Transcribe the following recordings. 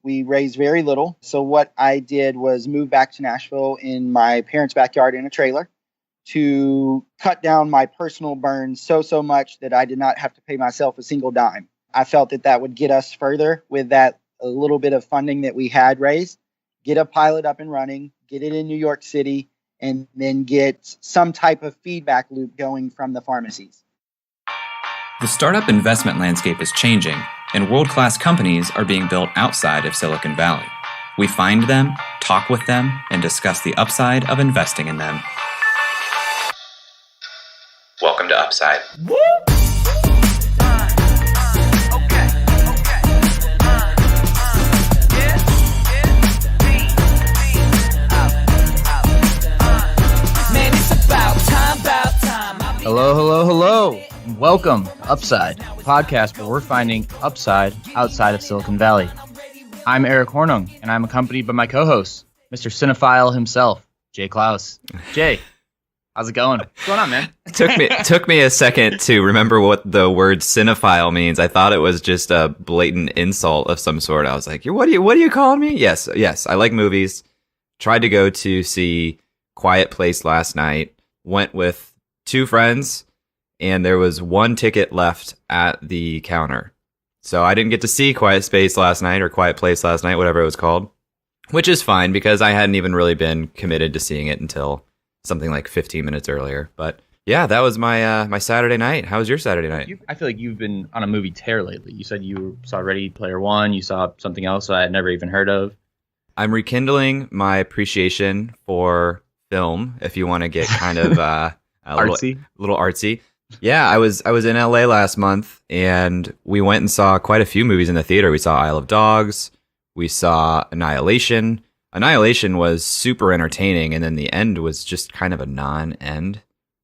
We raised very little. So what I did was move back to Nashville in my parents' backyard in a trailer to cut down my personal burn so much that I did not have to pay myself a single dime. I felt that would get us further with that a little bit of funding that we had raised, get a pilot up and running, get it in New York City, and then get some type of feedback loop going from the pharmacies. The startup investment landscape is changing, and world-class companies are being built outside of Silicon Valley. We find them, talk with them, and discuss the upside of investing in them. Welcome to Upside. Woo! Hello. Welcome, Upside, a podcast where we're finding upside outside of Silicon Valley. I'm Eric Hornung, and I'm accompanied by my co-host, Mr. Cinephile himself, Jay Klaus. Jay, how's it going? What's going on, man? Took me a second to remember what the word cinephile means. I thought it was just a blatant insult of some sort. I was like, what are you calling me? Yes, I like movies. Tried to go to see Quiet Place last night. Went with two friends, and there was one ticket left at the counter. So I didn't get to see Quiet Space last night, or Quiet Place last night, whatever it was called, which is fine because I hadn't even really been committed to seeing it until something like 15 minutes earlier. But yeah, that was my my Saturday night. How was your Saturday night? I feel like you've been on a movie tear lately. You said you saw Ready Player One, you saw something else I had never even heard of. I'm rekindling my appreciation for film, if you want to get kind of artsy. Little artsy. Yeah, I was in LA last month, and we went and saw quite a few movies in the theater. We saw Isle of Dogs. We saw Annihilation. Annihilation was super entertaining, and then the end was just kind of a non-end.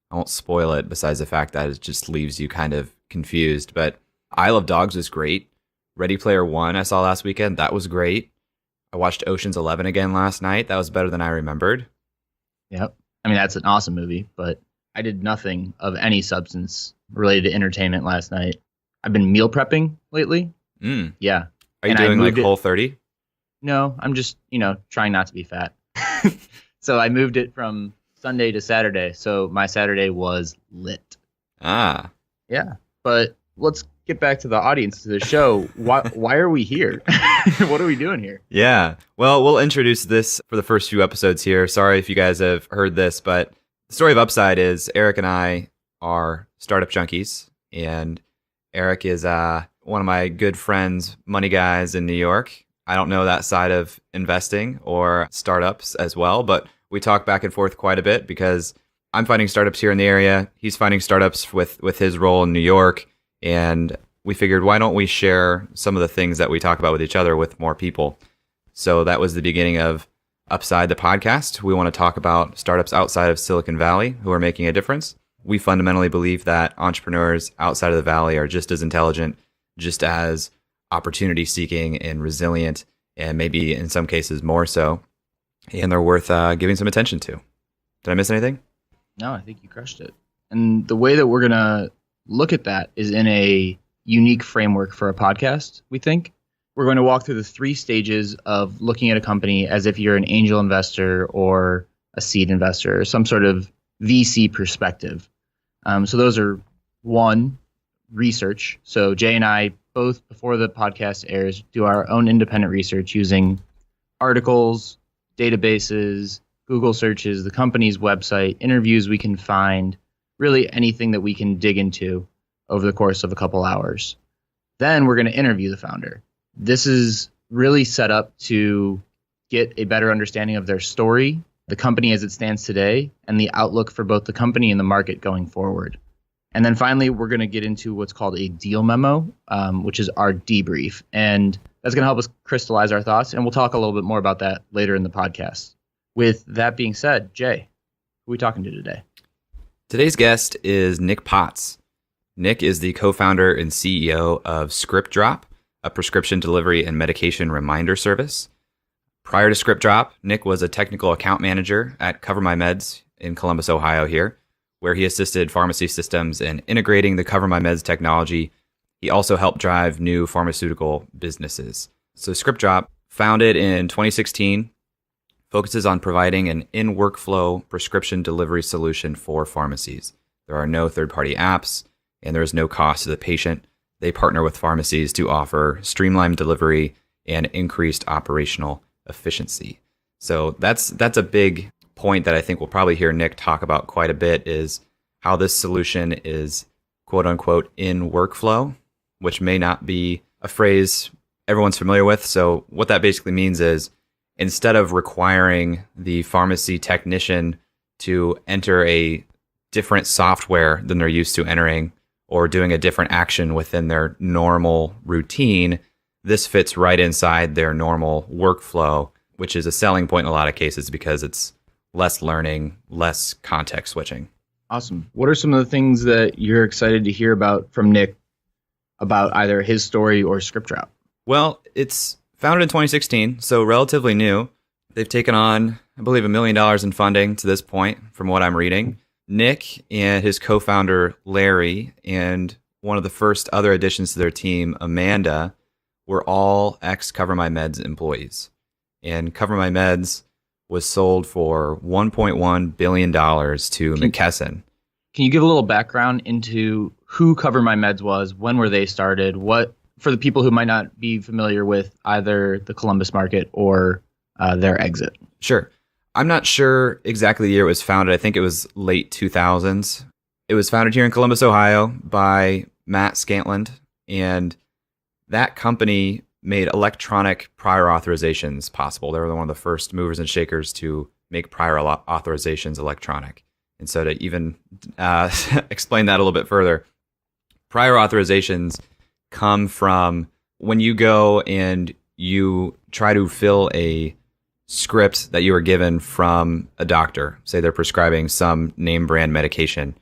I won't spoil it, besides the fact that it just leaves you kind of confused. But Isle of Dogs was great. Ready Player One I saw last weekend. That was great. I watched Ocean's 11 again last night. That was better than I remembered. Yep. I mean, that's an awesome movie, but I did nothing of any substance related to entertainment last night. I've been meal prepping lately. Yeah. Are you doing like Whole30? No, I'm just, trying not to be fat. So I moved it from Sunday to Saturday. So my Saturday was lit. Ah. Yeah. But let's get back to the audience, to the show. Why are we here? What are we doing here? Yeah. Well, we'll introduce this for the first few episodes here. Sorry if you guys have heard this, but the story of Upside is Eric and I are startup junkies, and Eric is one of my good friends, money guys in New York. I don't know that side of investing or startups as well, but we talk back and forth quite a bit because I'm finding startups here in the area. He's finding startups with his role in New York, and we figured, why don't we share some of the things that we talk about with each other with more people? So that was the beginning of Upside, the podcast. We want to talk about startups outside of Silicon Valley who are making a difference. We fundamentally believe that entrepreneurs outside of the Valley are just as intelligent, just as opportunity seeking and resilient, and maybe in some cases more so. And they're worth giving some attention to. Did I miss anything? No, I think you crushed it. And the way that we're going to look at that is in a unique framework for a podcast, we think. We're going to walk through the three stages of looking at a company as if you're an angel investor or a seed investor, or some sort of VC perspective. So those are one, research. So Jay and I, both before the podcast airs, do our own independent research using articles, databases, Google searches, the company's website, interviews we can find, really anything that we can dig into over the course of a couple hours. Then we're going to interview the founder. This is really set up to get a better understanding of their story, the company as it stands today, and the outlook for both the company and the market going forward. And then finally, we're going to get into what's called a deal memo, which is our debrief. And that's going to help us crystallize our thoughts. And we'll talk a little bit more about that later in the podcast. With that being said, Jay, who are we talking to today? Today's guest is Nick Potts. Nick is the co-founder and CEO of ScriptDrop, a prescription delivery and medication reminder service. Prior to ScriptDrop, Nick was a technical account manager at Cover My Meds in Columbus, Ohio here, where he assisted pharmacy systems in integrating the Cover My Meds technology. He also helped drive new pharmaceutical businesses. So ScriptDrop founded in 2016, focuses on providing an in-workflow prescription delivery solution for pharmacies. There are no third-party apps, and there is no cost to the patient. They partner with pharmacies to offer streamlined delivery and increased operational efficiency. So that's a big point that I think we'll probably hear Nick talk about quite a bit, is how this solution is quote unquote in workflow, which may not be a phrase everyone's familiar with. So what that basically means is, instead of requiring the pharmacy technician to enter a different software than they're used to entering, or doing a different action within their normal routine, this fits right inside their normal workflow, which is a selling point in a lot of cases because it's less learning, less context switching. Awesome. What are some of the things that you're excited to hear about from Nick about either his story or ScriptDrop? Well, it's founded in 2016, so relatively new. They've taken on, I believe, $1 million in funding to this point, from what I'm reading. Nick and his co-founder, Larry, and one of the first other additions to their team, Amanda, were all ex-Cover My Meds employees. And Cover My Meds was sold for $1.1 billion to McKesson. Can you give a little background into who Cover My Meds was? When were they started? What, for the people who might not be familiar with either the Columbus market or their exit? Sure. I'm not sure exactly the year it was founded. I think it was late 2000s. It was founded here in Columbus, Ohio by Matt Scantland, and that company made electronic prior authorizations possible. They were one of the first movers and shakers to make prior authorizations electronic. And so to even explain that a little bit further, prior authorizations come from when you go and you try to fill a script that you are given from a doctor. Say they're prescribing some name brand medication.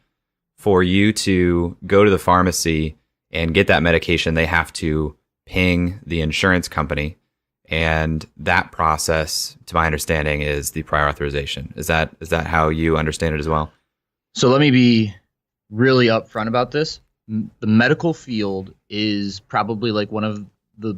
For you to go to the pharmacy and get that medication, they have to ping the insurance company. And that process, to my understanding, is the prior authorization. Is that how you understand it as well? So let me be really upfront about this. The medical field is probably like one of the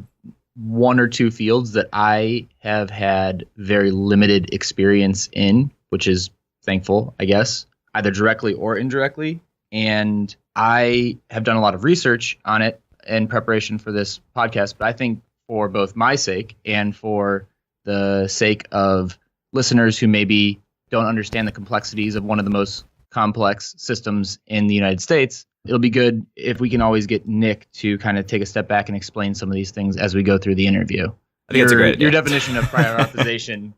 one or two fields that I have had very limited experience in, which is thankful, I guess, either directly or indirectly. And I have done a lot of research on it in preparation for this podcast, but I think for both my sake and for the sake of listeners who maybe don't understand the complexities of one of the most complex systems in the United States, it'll be good if we can always get Nick to kind of take a step back and explain some of these things as we go through the interview. I think that's a great idea. Your definition of prior authorization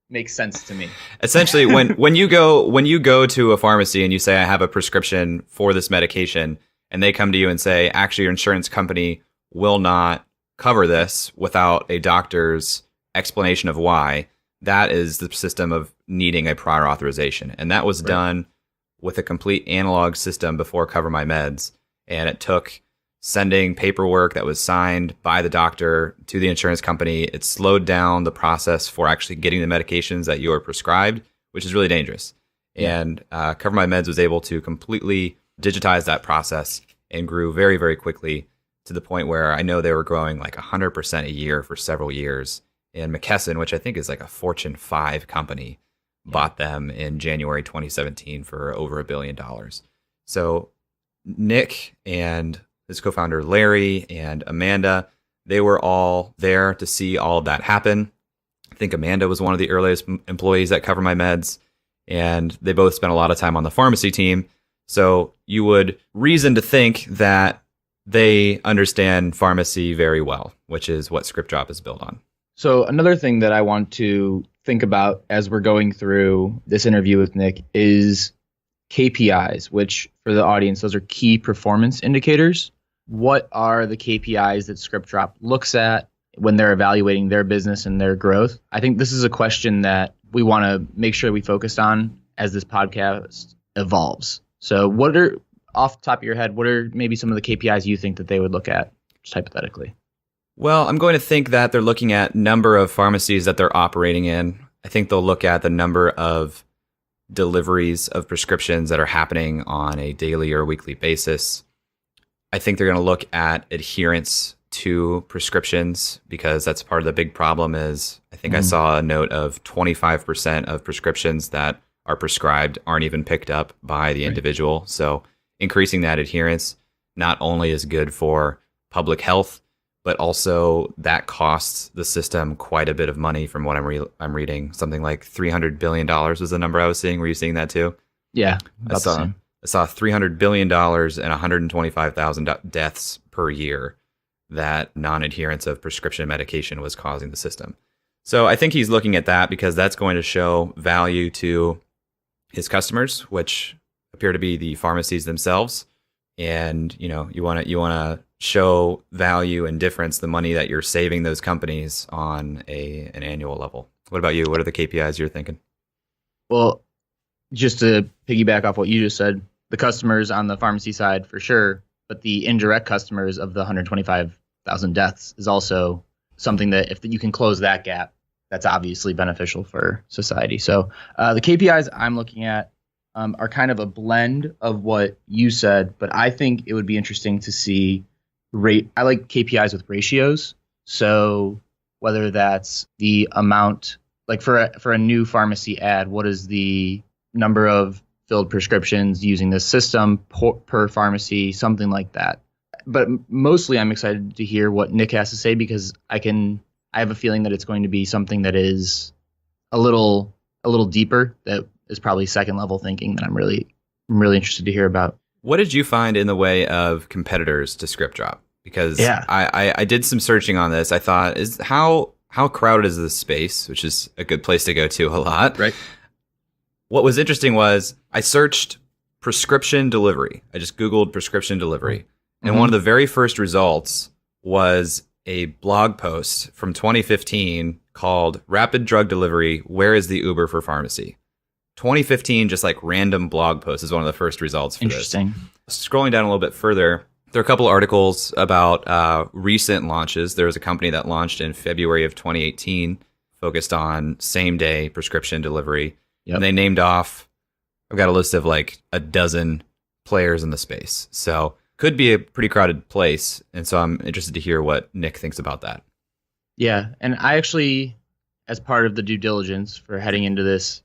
makes sense to me. Essentially, when you go to a pharmacy and you say, I have a prescription for this medication, and they come to you and say, actually, your insurance company will not cover this without a doctor's explanation of why, that is the system of needing a prior authorization. And that was done with a complete analog system before Cover My Meds. And it took sending paperwork that was signed by the doctor to the insurance company. It slowed down the process for actually getting the medications that you are prescribed, which is really dangerous. Yeah. And Cover My Meds was able to completely digitize that process and grew very, very quickly to the point where I know they were growing like 100% a year for several years. And McKesson, which I think is like a Fortune 5 company, bought them in January 2017 for over $1 billion. So Nick and his co-founder Larry and Amanda, they were all there to see all of that happen. I think Amanda was one of the earliest employees at Cover My Meds, and they both spent a lot of time on the pharmacy team. So you would reason to think that they understand pharmacy very well, which is what ScriptDrop is built on. So another thing that I want to think about as we're going through this interview with Nick is KPIs, which for the audience, those are key performance indicators. What are the KPIs that ScriptDrop looks at when they're evaluating their business and their growth? I think this is a question that we want to make sure we focus on as this podcast evolves. So what are, off the top of your head, what are maybe some of the KPIs you think that they would look at, just hypothetically? Well, I'm going to think that they're looking at number of pharmacies that they're operating in. I think they'll look at the number of deliveries of prescriptions that are happening on a daily or weekly basis. I think they're going to look at adherence to prescriptions, because that's part of the big problem is I think I saw a note of 25% of prescriptions that are prescribed aren't even picked up by the individual. So increasing that adherence not only is good for public health, but also that costs the system quite a bit of money from what I'm reading. Something like $300 billion was the number I was seeing. Were you seeing that too? Yeah, I saw $300 billion and 125,000 deaths per year that non-adherence of prescription medication was causing the system. So I think he's looking at that because that's going to show value to his customers, which appear to be the pharmacies themselves. And you want to show value and difference, the money that you're saving those companies on an annual level. What about you? What are the KPIs you're thinking? Well, just to piggyback off what you just said, the customers on the pharmacy side for sure, but the indirect customers of the 125,000 deaths is also something that if you can close that gap, that's obviously beneficial for society. So the KPIs I'm looking at are kind of a blend of what you said, but I think it would be interesting to see I like KPIs with ratios. So whether that's the amount, like for a new pharmacy ad, what is the number of filled prescriptions using this system per pharmacy, something like that. But mostly I'm excited to hear what Nick has to say because I have a feeling that it's going to be something that is a little deeper, that is probably second level thinking that I'm really interested to hear about. What did you find in the way of competitors to ScriptDrop? Because I did some searching on this. I thought, how crowded is this space, which is a good place to go to a lot. Right. What was interesting was I searched prescription delivery. I just Googled prescription delivery. And one of the very first results was a blog post from 2015 called Rapid Drug Delivery, Where is the Uber for Pharmacy? 2015, just like random blog post is one of the first results for Interesting. this. Scrolling down a little bit further, there are a couple articles about recent launches. There was a company that launched in February of 2018 focused on same-day prescription delivery. Yep. And they named off, I've got a list of like a dozen players in the space. So could be a pretty crowded place. And so I'm interested to hear what Nick thinks about that. Yeah. And I actually, as part of the due diligence for heading into this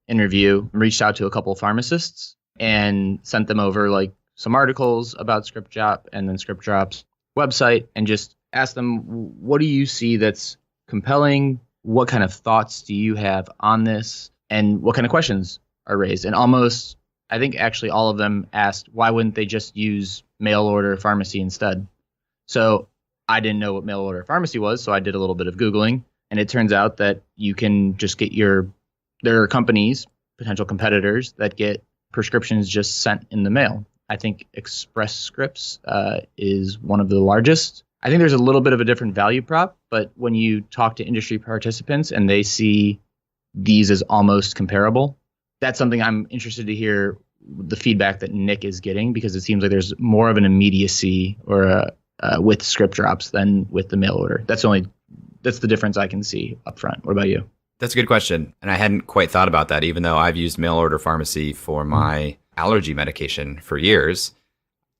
interview, reached out to a couple of pharmacists and sent them over like some articles about ScriptDrop and then ScriptDrop's website and just asked them, what do you see that's compelling? What kind of thoughts do you have on this? And what kind of questions are raised? And almost, I think actually all of them asked, why wouldn't they just use mail order pharmacy instead? So I didn't know what mail order pharmacy was, so I did a little bit of Googling. And it turns out that you can just get there are companies, potential competitors, that get prescriptions just sent in the mail. I think Express Scripts is one of the largest. I think there's a little bit of a different value prop, but when you talk to industry participants and they see these as almost comparable, that's something I'm interested to hear the feedback that Nick is getting, because it seems like there's more of an immediacy or with ScriptDrops than with the mail order. That's the difference I can see up front. What about you? That's a good question. And I hadn't quite thought about that, even though I've used mail order pharmacy for my allergy medication for years.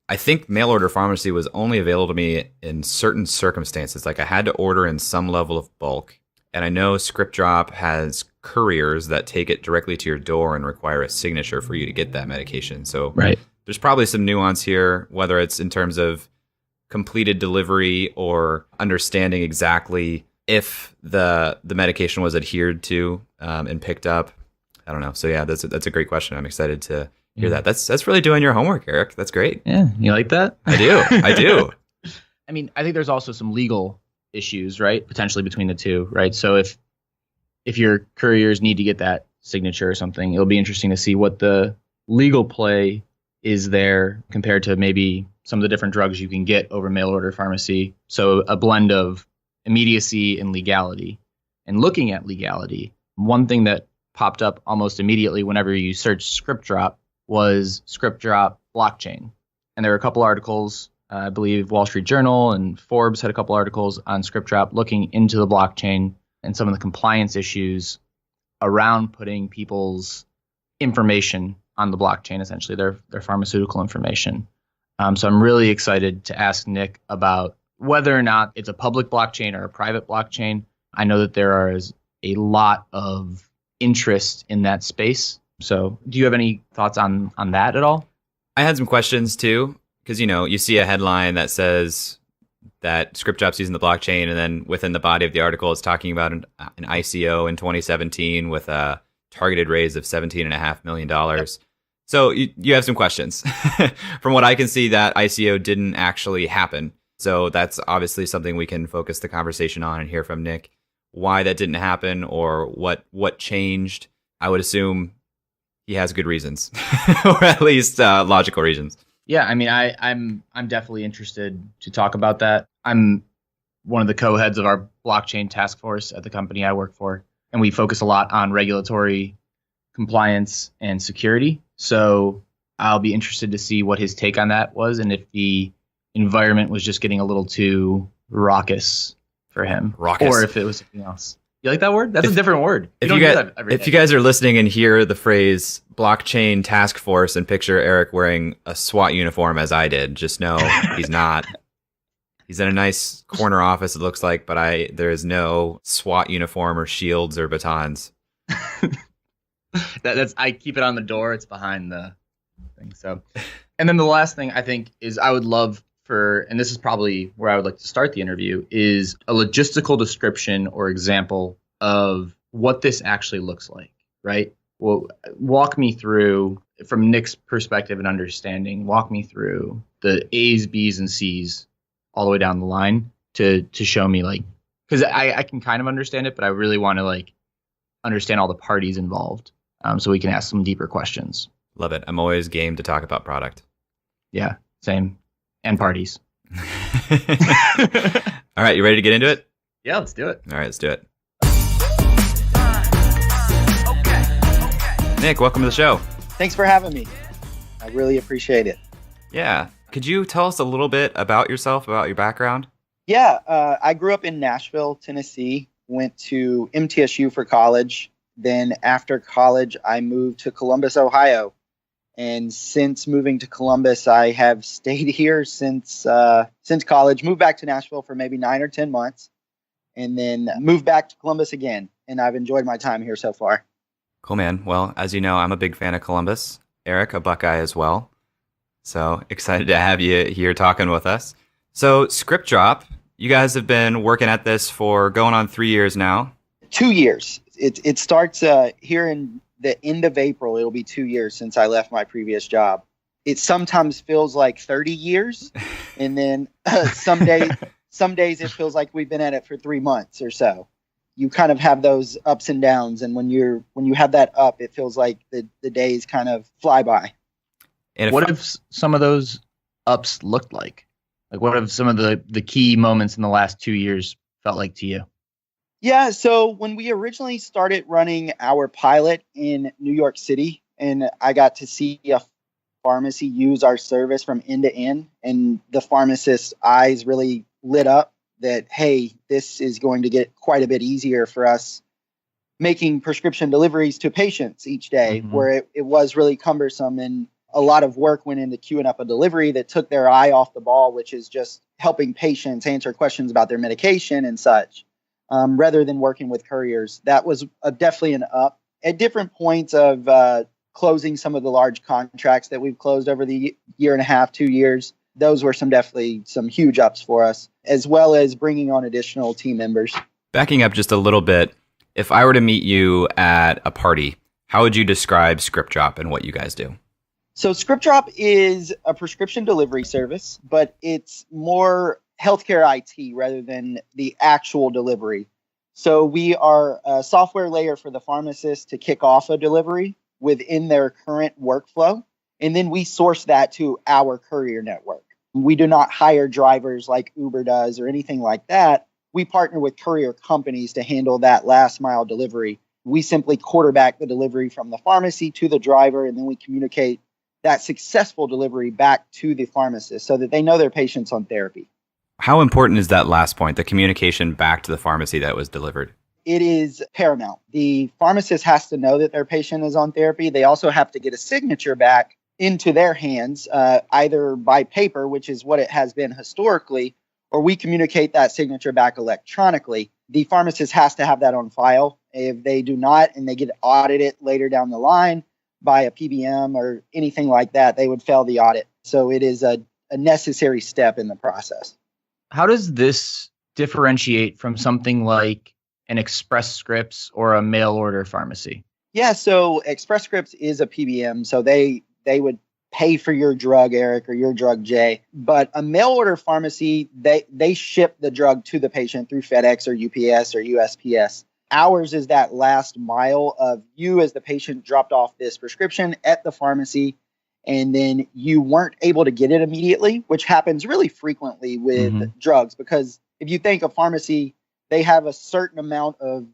I think mail order pharmacy was only available to me in certain circumstances. Like I had to order in some level of bulk. And I know ScriptDrop has couriers that take it directly to your door and require a signature for you to get that medication. So there's probably some nuance here, whether it's in terms of completed delivery or understanding exactly if the medication was adhered to and picked up. I don't know. So yeah, that's a great question. I'm excited to hear that. That's really doing your homework, Eric. That's great. Yeah, you like that? I do. I do. I mean, I think there's also some legal issues, right? Potentially between the two, right? So if your couriers need to get that signature or something, it'll be interesting to see what the legal play is there compared to maybe some of the different drugs you can get over mail order pharmacy. So a blend of immediacy and legality. And looking at legality, one thing that popped up almost immediately whenever you search ScriptDrop was ScriptDrop blockchain. And there were a couple articles, I believe Wall Street Journal and Forbes had a couple articles on ScriptDrop looking into the blockchain and some of the compliance issues around putting people's information on the blockchain, essentially their pharmaceutical information. So I'm really excited to ask Nick about whether or not it's a public blockchain or a private blockchain, I know that there is a lot of interest in that space. So do you have any thoughts on that at all? I had some questions too, because, you see a headline that says that ScriptDrop's using the blockchain, and then within the body of the article, it's talking about an ICO in 2017 with a targeted raise of $17.5 million. Yep. So you have some questions. From what I can see, that ICO didn't actually happen. So that's obviously something we can focus the conversation on and hear from Nick why that didn't happen or what changed. I would assume he has good reasons, or at least logical reasons. Yeah, I mean, I'm definitely interested to talk about that. I'm one of the co-heads of our blockchain task force at the company I work for, and we focus a lot on regulatory compliance and security. So I'll be interested to see what his take on that was, and if the environment was just getting a little too raucous for him, or if it was something else. You like that word? That's a different word. If you guys are listening and hear the phrase blockchain task force and picture Eric wearing a SWAT uniform as I did, just know he's not. He's in a nice corner office, it looks like, but there is no SWAT uniform or shields or batons. That's I keep it on the door. It's behind the thing. So, and then the last thing I think is I would love for, and this is probably where I would like to start the interview, is a logistical description or example of what this actually looks like, right? Well, walk me through, from Nick's perspective and understanding, walk me through the A's, B's, and C's all the way down the line to show me, like, because I can kind of understand it, but I really want to, like, understand all the parties involved, so we can ask some deeper questions. Love it. I'm always game to talk about product. Yeah, same. And parties. All right, you ready to get into it? Yeah, let's do it. All right, let's do it. Nick, welcome to the show. Thanks for having me. I really appreciate it. Yeah. Could you tell us a little bit about yourself, about your background? Yeah, I grew up in Nashville, Tennessee, went to MTSU for college. Then after college, I moved to Columbus, Ohio. And since moving to Columbus, I have stayed here since college, moved back to Nashville for maybe 9 or 10 months, and then moved back to Columbus again. And I've enjoyed my time here so far. Cool, man. Well, as you know, I'm a big fan of Columbus. Eric, a Buckeye as well. So excited to have you here talking with us. So ScriptDrop, you guys have been working at this for going on 3 years now. 2 years. It starts here in the end of April. It'll be 2 years since I left my previous job. It sometimes feels like 30 years. And then some days it feels like we've been at it for 3 months or so. You kind of have those ups and downs. And when you have that up, it feels like the days kind of fly by. And what have some of those ups looked like? Like, what have some of the key moments in the last 2 years felt like to you? Yeah, so when we originally started running our pilot in New York City, and I got to see a pharmacy use our service from end to end, and the pharmacist's eyes really lit up that, hey, this is going to get quite a bit easier for us making prescription deliveries to patients each day, where it was really cumbersome, and a lot of work went into queuing up a delivery that took their eye off the ball, which is just helping patients answer questions about their medication and such. Rather than working with couriers. That was definitely an up. At different points of closing some of the large contracts that we've closed over the year and a half, 2 years, those were definitely some huge ups for us, as well as bringing on additional team members. Backing up just a little bit, if I were to meet you at a party, how would you describe ScriptDrop and what you guys do? So ScriptDrop is a prescription delivery service, but it's more healthcare IT rather than the actual delivery. So we are a software layer for the pharmacist to kick off a delivery within their current workflow, and then we source that to our courier network. We do not hire drivers like Uber does or anything like that. We partner with courier companies to handle that last mile delivery. We simply quarterback the delivery from the pharmacy to the driver, and then we communicate that successful delivery back to the pharmacist so that they know their patient's on therapy. How important is that last point, the communication back to the pharmacy that was delivered? It is paramount. The pharmacist has to know that their patient is on therapy. They also have to get a signature back into their hands, either by paper, which is what it has been historically, or we communicate that signature back electronically, the pharmacist has to have that on file. If they do not and they get audited later down the line by a PBM or anything like that, they would fail the audit. So it is a necessary step in the process. How does this differentiate from something like an Express Scripts or a mail order pharmacy? Yeah, so Express Scripts is a PBM, so they would pay for your drug, Eric, or your drug, Jay. But a mail order pharmacy, they ship the drug to the patient through FedEx or UPS or USPS. Ours is that last mile of you as the patient dropped off this prescription at the pharmacy, and then you weren't able to get it immediately, which happens really frequently with drugs. Because if you think of pharmacy, they have a certain amount of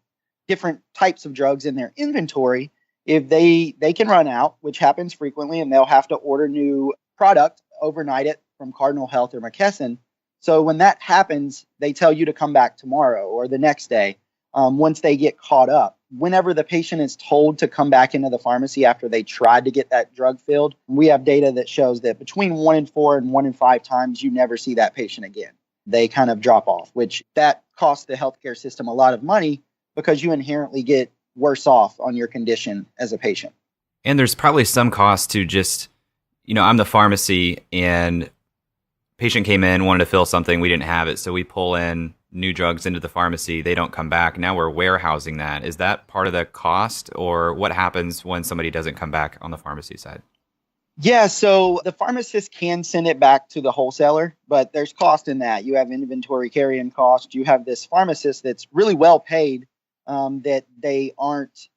different types of drugs in their inventory. If they can run out, which happens frequently, and they'll have to order new product, overnight it from Cardinal Health or McKesson. So when that happens, they tell you to come back tomorrow or the next day once they get caught up. Whenever the patient is told to come back into the pharmacy after they tried to get that drug filled, we have data that shows that between 1 in 4 and 1 in 5 times, you never see that patient again. They kind of drop off, which that costs the healthcare system a lot of money because you inherently get worse off on your condition as a patient. And there's probably some cost to just, I'm the pharmacy and patient came in, wanted to fill something, we didn't have it. So we pull in new drugs into the pharmacy, they don't come back. Now we're warehousing that. Is that part of the cost, or what happens when somebody doesn't come back on the pharmacy side? Yeah, so the pharmacist can send it back to the wholesaler, but there's cost in that. You have inventory carrying cost. You have this pharmacist that's really well paid that they aren't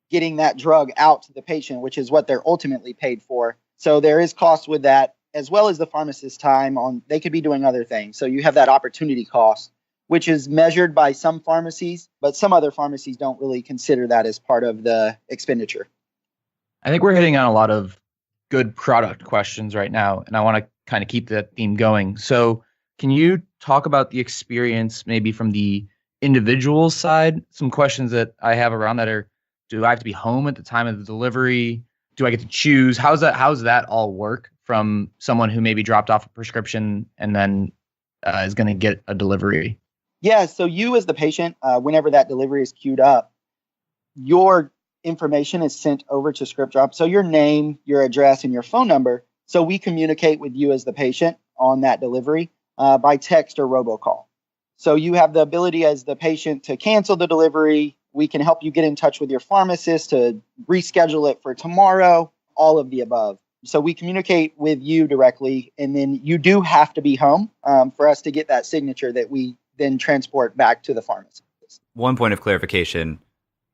getting that drug out to the patient, which is what they're ultimately paid for. So there is cost with that, as well as the pharmacist's time on, they could be doing other things. So you have that opportunity cost, which is measured by some pharmacies, but some other pharmacies don't really consider that as part of the expenditure. I think we're hitting on a lot of good product questions right now, and I want to kind of keep that theme going. So can you talk about the experience maybe from the individual side? Some questions that I have around that are, do I have to be home at the time of the delivery? Do I get to choose? How's that all work from someone who maybe dropped off a prescription and then is going to get a delivery? Yeah, so you as the patient, whenever that delivery is queued up, your information is sent over to ScriptDrop. So your name, your address, and your phone number. So we communicate with you as the patient on that delivery by text or robocall. So you have the ability as the patient to cancel the delivery. We can help you get in touch with your pharmacist to reschedule it for tomorrow, all of the above. So we communicate with you directly, and then you do have to be home for us to get that signature that we then transport back to the pharmacist. One point of clarification.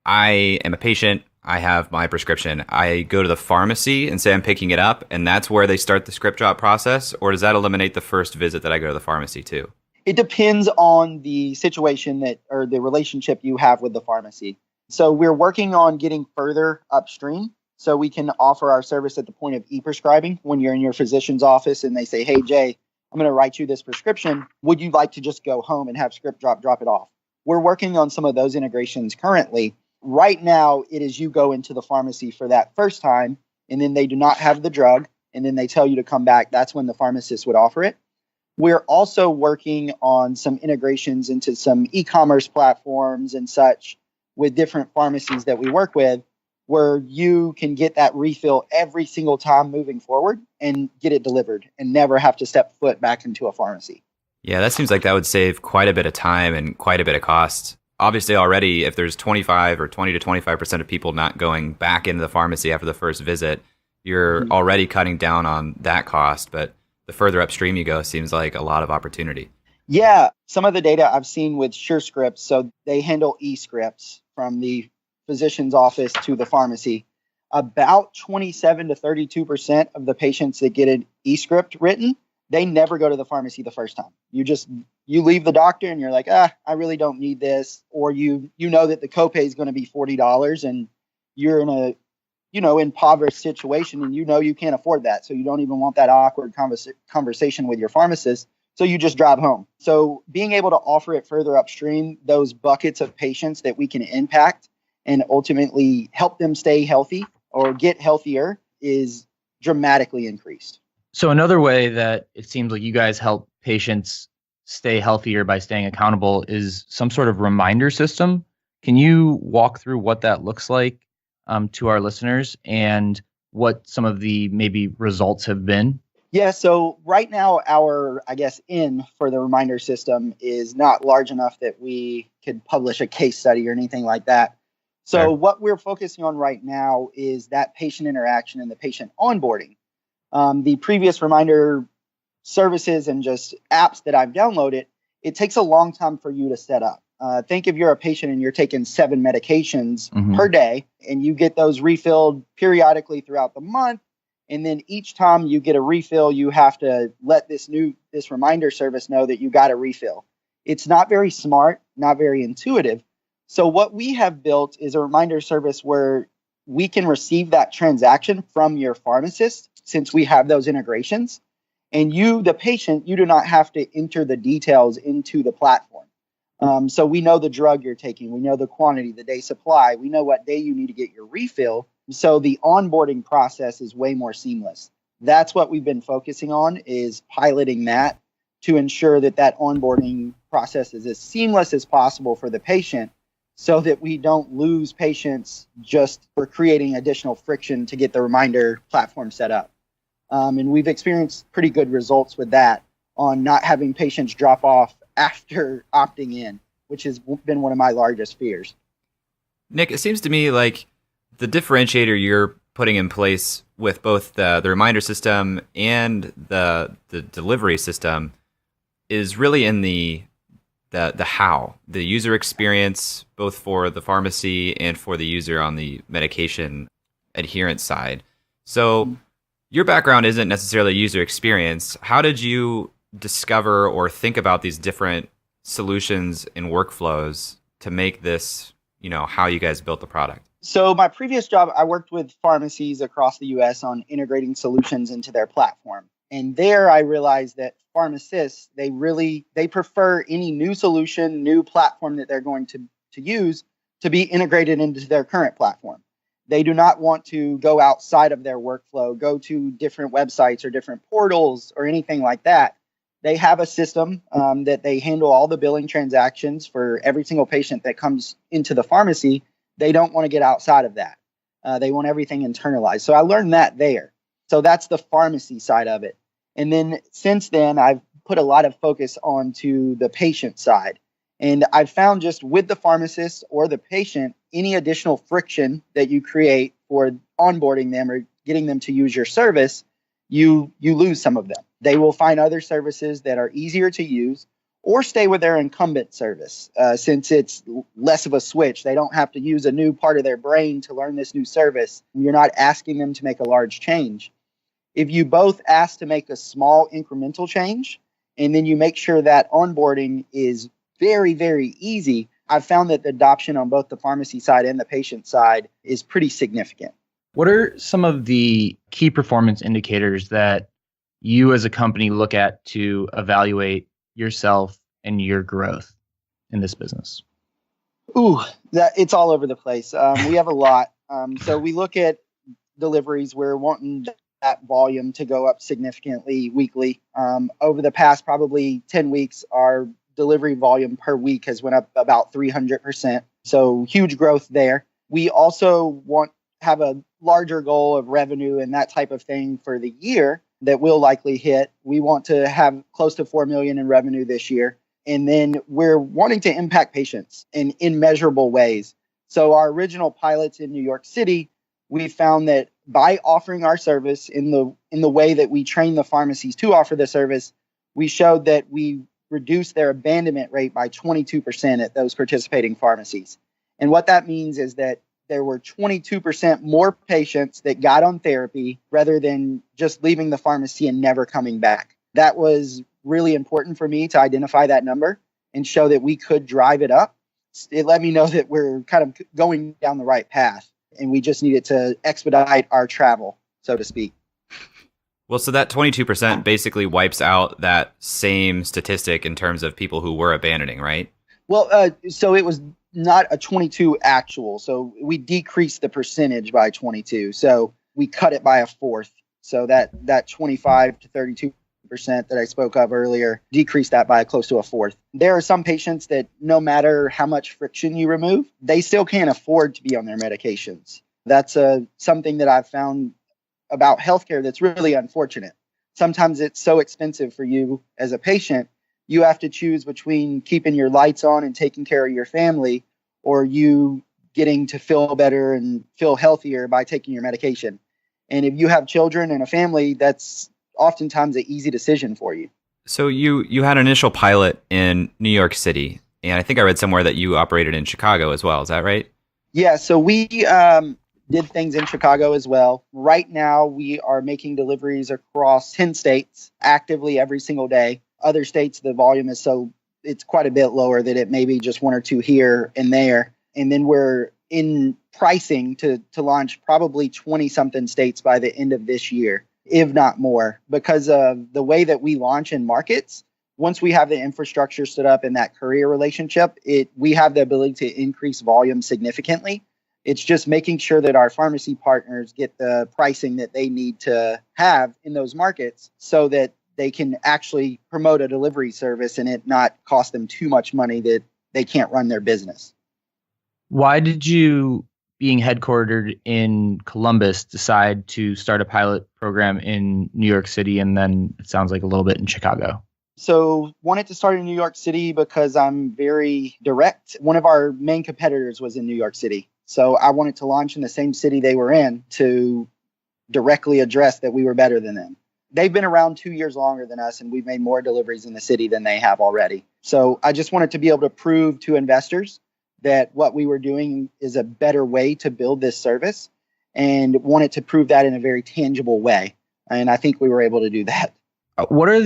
I am a patient. I have my prescription. I go to the pharmacy and say I'm picking it up, and that's where they start the ScriptDrop process? Or does that eliminate the first visit that I go to the pharmacy too? It depends on the situation or the relationship you have with the pharmacy. So we're working on getting further upstream so we can offer our service at the point of e-prescribing when you're in your physician's office and they say, hey, Jay, I'm going to write you this prescription. Would you like to just go home and have ScriptDrop drop it off? We're working on some of those integrations currently. Right now, it is you go into the pharmacy for that first time, and then they do not have the drug, and then they tell you to come back. That's when the pharmacist would offer it. We're also working on some integrations into some e-commerce platforms and such with different pharmacies that we work with, where you can get that refill every single time moving forward and get it delivered and never have to step foot back into a pharmacy. Yeah, that seems like that would save quite a bit of time and quite a bit of cost. Obviously, already, if there's 25 or 20 to 25% of people not going back into the pharmacy after the first visit, you're already cutting down on that cost. But the further upstream you go, seems like a lot of opportunity. Yeah, some of the data I've seen with SureScripts, so they handle e-scripts from the physician's office to the pharmacy. About 27 to 32% of the patients that get an e-script written, they never go to the pharmacy the first time. You leave the doctor and you're like, I really don't need this. Or you know that the copay is going to be $40 and you're in a, impoverished situation and you can't afford that. So you don't even want that awkward conversation with your pharmacist. So you just drive home. So being able to offer it further upstream, those buckets of patients that we can impact and ultimately help them stay healthy or get healthier is dramatically increased. So another way that it seems like you guys help patients stay healthier by staying accountable is some sort of reminder system. Can you walk through what that looks like to our listeners and what some of the maybe results have been? Yeah, so right now our, I guess, in for the reminder system is not large enough that we could publish a case study or anything like that. So Sure. what we're focusing on right now is that patient interaction and the patient onboarding. The previous reminder services and just apps that I've downloaded, it takes a long time for you to set up. Think if you're a patient and you're taking 7 medications per day and you get those refilled periodically throughout the month. And then each time you get a refill, you have to let this reminder service know that you got a refill. It's not very smart, not very intuitive. So what we have built is a reminder service where we can receive that transaction from your pharmacist since we have those integrations. And you, the patient, you do not have to enter the details into the platform. So we know the drug you're taking. We know the quantity, the day supply. We know what day you need to get your refill. So the onboarding process is way more seamless. That's what we've been focusing on, is piloting that to ensure that that onboarding process is as seamless as possible for the patient so that we don't lose patients just for creating additional friction to get the reminder platform set up. And we've experienced pretty good results with that on not having patients drop off after opting in, which has been one of my largest fears. Nick, it seems to me like the differentiator you're putting in place with both the reminder system and the delivery system is really in the how, the user experience, both for the pharmacy and for the user on the medication adherence side. So your background isn't necessarily user experience. How did you discover or think about these different solutions and workflows to make this, how you guys built the product? So my previous job, I worked with pharmacies across the US on integrating solutions into their platform. And there I realized that pharmacists, they prefer any new solution, new platform that they're going to use to be integrated into their current platform. They do not want to go outside of their workflow, go to different websites or different portals or anything like that. They have a system that they handle all the billing transactions for every single patient that comes into the pharmacy. They don't want to get outside of that. They want everything internalized. So I learned that there. So that's the pharmacy side of it. And then since then, I've put a lot of focus onto the patient side. And I've found just with the pharmacist or the patient, any additional friction that you create for onboarding them or getting them to use your service, you lose some of them. They will find other services that are easier to use or stay with their incumbent service since it's less of a switch. They don't have to use a new part of their brain to learn this new service. You're not asking them to make a large change. If you both ask to make a small incremental change, and then you make sure that onboarding is very, very easy, I've found that the adoption on both the pharmacy side and the patient side is pretty significant. What are some of the key performance indicators that you as a company look at to evaluate yourself and your growth in this business? It's all over the place. We have a lot. So we look at deliveries. We're wanting that volume to go up significantly weekly. Over the past probably 10 weeks, our delivery volume per week has went up about 300%. So huge growth there. We also have a larger goal of revenue and that type of thing for the year that we'll likely hit. We want to have close to 4 million in revenue this year. And then we're wanting to impact patients in measurable ways. So our original pilots in New York City, we found that by offering our service in the way that we train the pharmacies to offer the service, we showed that we reduced their abandonment rate by 22% at those participating pharmacies. And what that means is that there were 22% more patients that got on therapy rather than just leaving the pharmacy and never coming back. That was really important for me to identify that number and show that we could drive it up. It let me know that we're kind of going down the right path and we just needed to expedite our travel, so to speak. Well, so that 22% basically wipes out that same statistic in terms of people who were abandoning, right? Well, so it was not a 22 actual. So we decreased the percentage by 22. So we cut it by a fourth. So that 25 to 32% that I spoke of earlier, decrease that by close to a fourth. There are some patients that no matter how much friction you remove, they still can't afford to be on their medications. That's something that I've found about healthcare that's really unfortunate. Sometimes it's so expensive for you as a patient, you have to choose between keeping your lights on and taking care of your family, or you getting to feel better and feel healthier by taking your medication. And if you have children and a family, that's oftentimes an easy decision for you. So you had an initial pilot in New York City, and I think I read somewhere that you operated in Chicago as well. Is that right? Yeah, so we did things in Chicago as well. Right now, we are making deliveries across 10 states actively every single day. Other states, the volume is it's quite a bit lower that it may be just one or two here and there. And then we're in pricing to launch probably 20-something states by the end of this year, if not more, because of the way that we launch in markets. Once we have the infrastructure stood up in that courier relationship, we have the ability to increase volume significantly. It's just making sure that our pharmacy partners get the pricing that they need to have in those markets so that they can actually promote a delivery service and it not cost them too much money that they can't run their business. Why did you, being headquartered in Columbus, decide to start a pilot program in New York City and then it sounds like a little bit in Chicago? So wanted to start in New York City because I'm very direct. One of our main competitors was in New York City. So I wanted to launch in the same city they were in to directly address that we were better than them. They've been around 2 years longer than us, and we've made more deliveries in the city than they have already. So I just wanted to be able to prove to investors that what we were doing is a better way to build this service, and wanted to prove that in a very tangible way. And I think we were able to do that. What are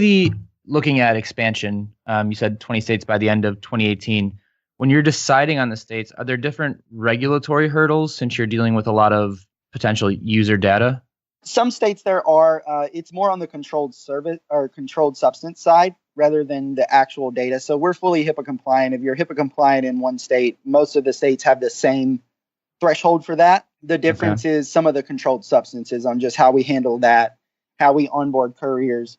looking at expansion, you said 20 states by the end of 2018. When you're deciding on the states, are there different regulatory hurdles since you're dealing with a lot of potential user data? Some states there are. It's more on the controlled service or controlled substance side rather than the actual data. So we're fully HIPAA compliant. If you're HIPAA compliant in one state, most of the states have the same threshold for that. The difference is some of the controlled substances on just how we handle that, how we onboard couriers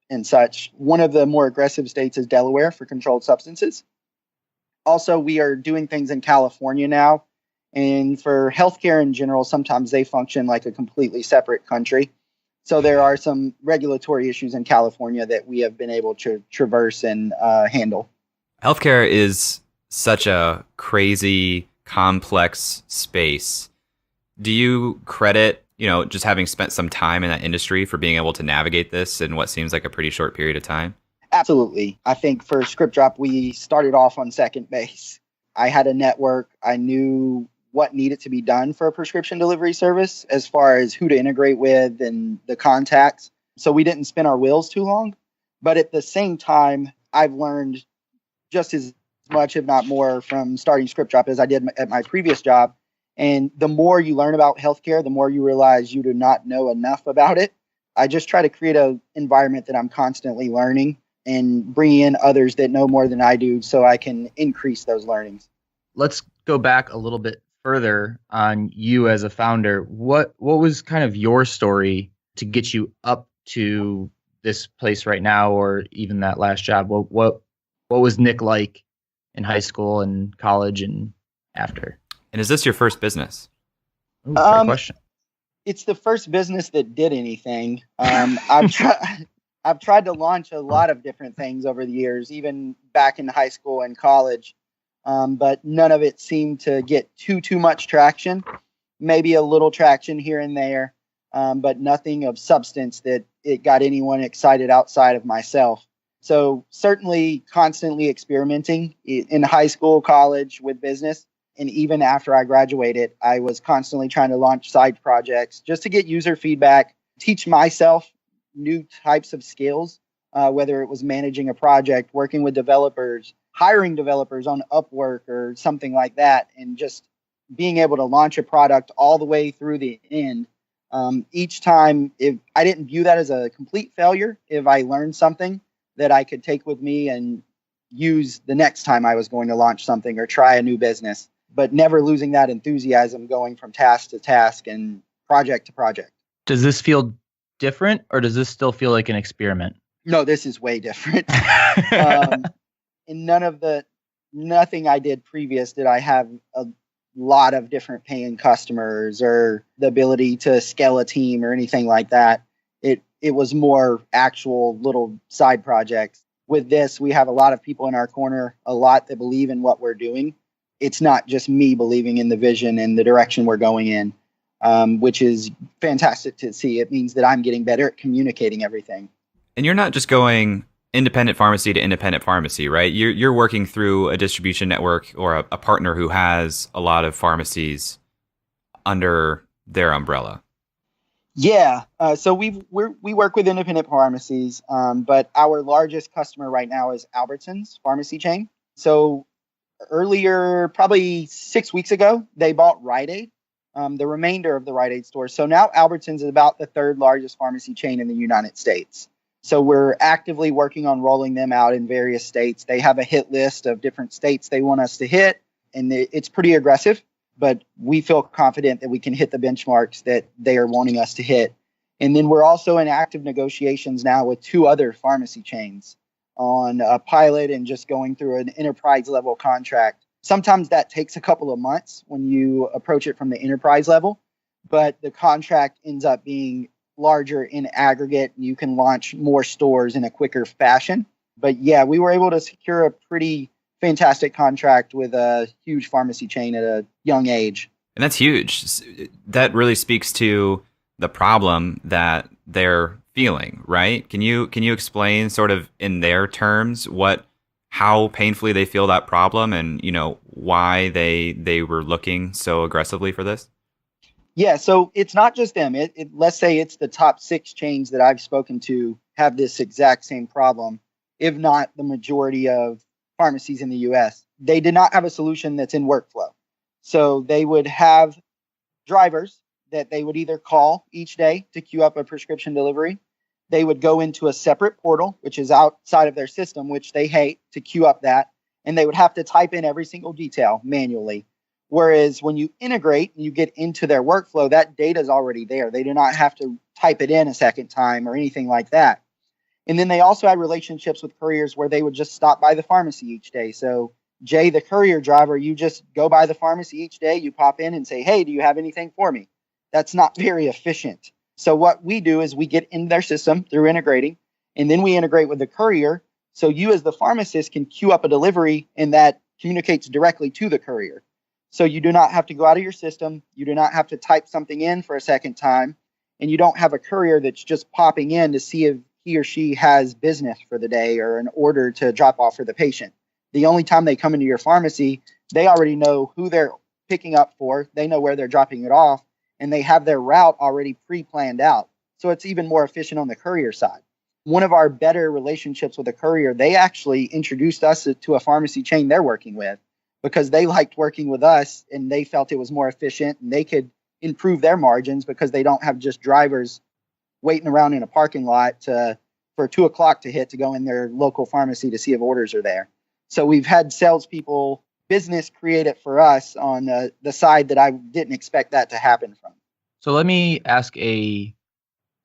and such. One of the more aggressive states is Delaware for controlled substances. Also, we are doing things in California now. And for healthcare in general, sometimes they function like a completely separate country. So there are some regulatory issues in California that we have been able to traverse and handle. Healthcare is such a crazy, complex space. Do you credit, just having spent some time in that industry for being able to navigate this in what seems like a pretty short period of time? Absolutely. I think for ScriptDrop, we started off on second base. I had a network. I knew what needed to be done for a prescription delivery service as far as who to integrate with and the contacts. So we didn't spin our wheels too long. But at the same time, I've learned just as much, if not more, from starting ScriptDrop as I did at my previous job. And the more you learn about healthcare, the more you realize you do not know enough about it. I just try to create an environment that I'm constantly learning and bringing in others that know more than I do so I can increase those learnings. Let's go back a little bit further on you as a founder. What was kind of your story to get you up to this place right now, or even that last job? What was Nick like in high school and college and after? And is this your first business? Ooh, great question. It's the first business that did anything. I've tried to launch a lot of different things over the years, even back in high school and college, but none of it seemed to get too much traction. Maybe a little traction here and there, but nothing of substance that it got anyone excited outside of myself. So certainly constantly experimenting in high school, college with business. And even after I graduated, I was constantly trying to launch side projects just to get user feedback, teach myself new types of skills, whether it was managing a project, working with developers, hiring developers on Upwork or something like that, and just being able to launch a product all the way through the end. Each time, if I didn't view that as a complete failure, if I learned something that I could take with me and use the next time I was going to launch something or try a new business, but never losing that enthusiasm going from task to task and project to project. Does this feel different, or does this still feel like an experiment? No, this is way different. And nothing I did previous did I have a lot of different paying customers or the ability to scale a team or anything like that. It was more actual little side projects. With this, we have a lot of people in our corner, a lot that believe in what we're doing. It's not just me believing in the vision and the direction we're going in, which is fantastic to see. It means that I'm getting better at communicating everything. And you're not just going independent pharmacy to independent pharmacy, right? You're working through a distribution network or a partner who has a lot of pharmacies under their umbrella. Yeah. So we work with independent pharmacies, but our largest customer right now is Albertsons pharmacy chain. So earlier, probably 6 weeks ago, they bought Rite Aid, the remainder of the Rite Aid stores. So now Albertsons is about the third largest pharmacy chain in the United States. So we're actively working on rolling them out in various states. They have a hit list of different states they want us to hit, and it's pretty aggressive, but we feel confident that we can hit the benchmarks that they are wanting us to hit. And then we're also in active negotiations now with 2 other pharmacy chains on a pilot and just going through an enterprise level contract. Sometimes that takes a couple of months when you approach it from the enterprise level, but the contract ends up being larger in aggregate. You can launch more stores in a quicker fashion. But yeah, we were able to secure a pretty fantastic contract with a huge pharmacy chain at a young age. And that's huge. That really speaks to the problem that they're feeling, right? Can you explain sort of in their terms how painfully they feel that problem and, why they were looking so aggressively for this? Yeah, so it's not just them. Let's say it's the top 6 chains that I've spoken to have this exact same problem, if not the majority of pharmacies in the US. They did not have a solution that's in workflow. So they would have drivers that they would either call each day to queue up a prescription delivery. They would go into a separate portal, which is outside of their system, which they hate, to queue up that. And they would have to type in every single detail manually. Whereas when you integrate and you get into their workflow, that data is already there. They do not have to type it in a second time or anything like that. And then they also had relationships with couriers where they would just stop by the pharmacy each day. So Jay, the courier driver, you just go by the pharmacy each day, you pop in and say, hey, do you have anything for me? That's not very efficient. So what we do is we get in their system through integrating, and then we integrate with the courier. So you as the pharmacist can queue up a delivery, and that communicates directly to the courier. So you do not have to go out of your system. You do not have to type something in for a second time. And you don't have a courier that's just popping in to see if he or she has business for the day or an order to drop off for the patient. The only time they come into your pharmacy, they already know who they're picking up for. They know where they're dropping it off, and they have their route already pre-planned out. So it's even more efficient on the courier side. One of our better relationships with a courier, they actually introduced us to a pharmacy chain they're working with, because they liked working with us and they felt it was more efficient and they could improve their margins because they don't have just drivers waiting around in a parking lot for 2:00 to hit to go in their local pharmacy to see if orders are there. So we've had salespeople, business create it for us on the side that I didn't expect that to happen from. So let me ask a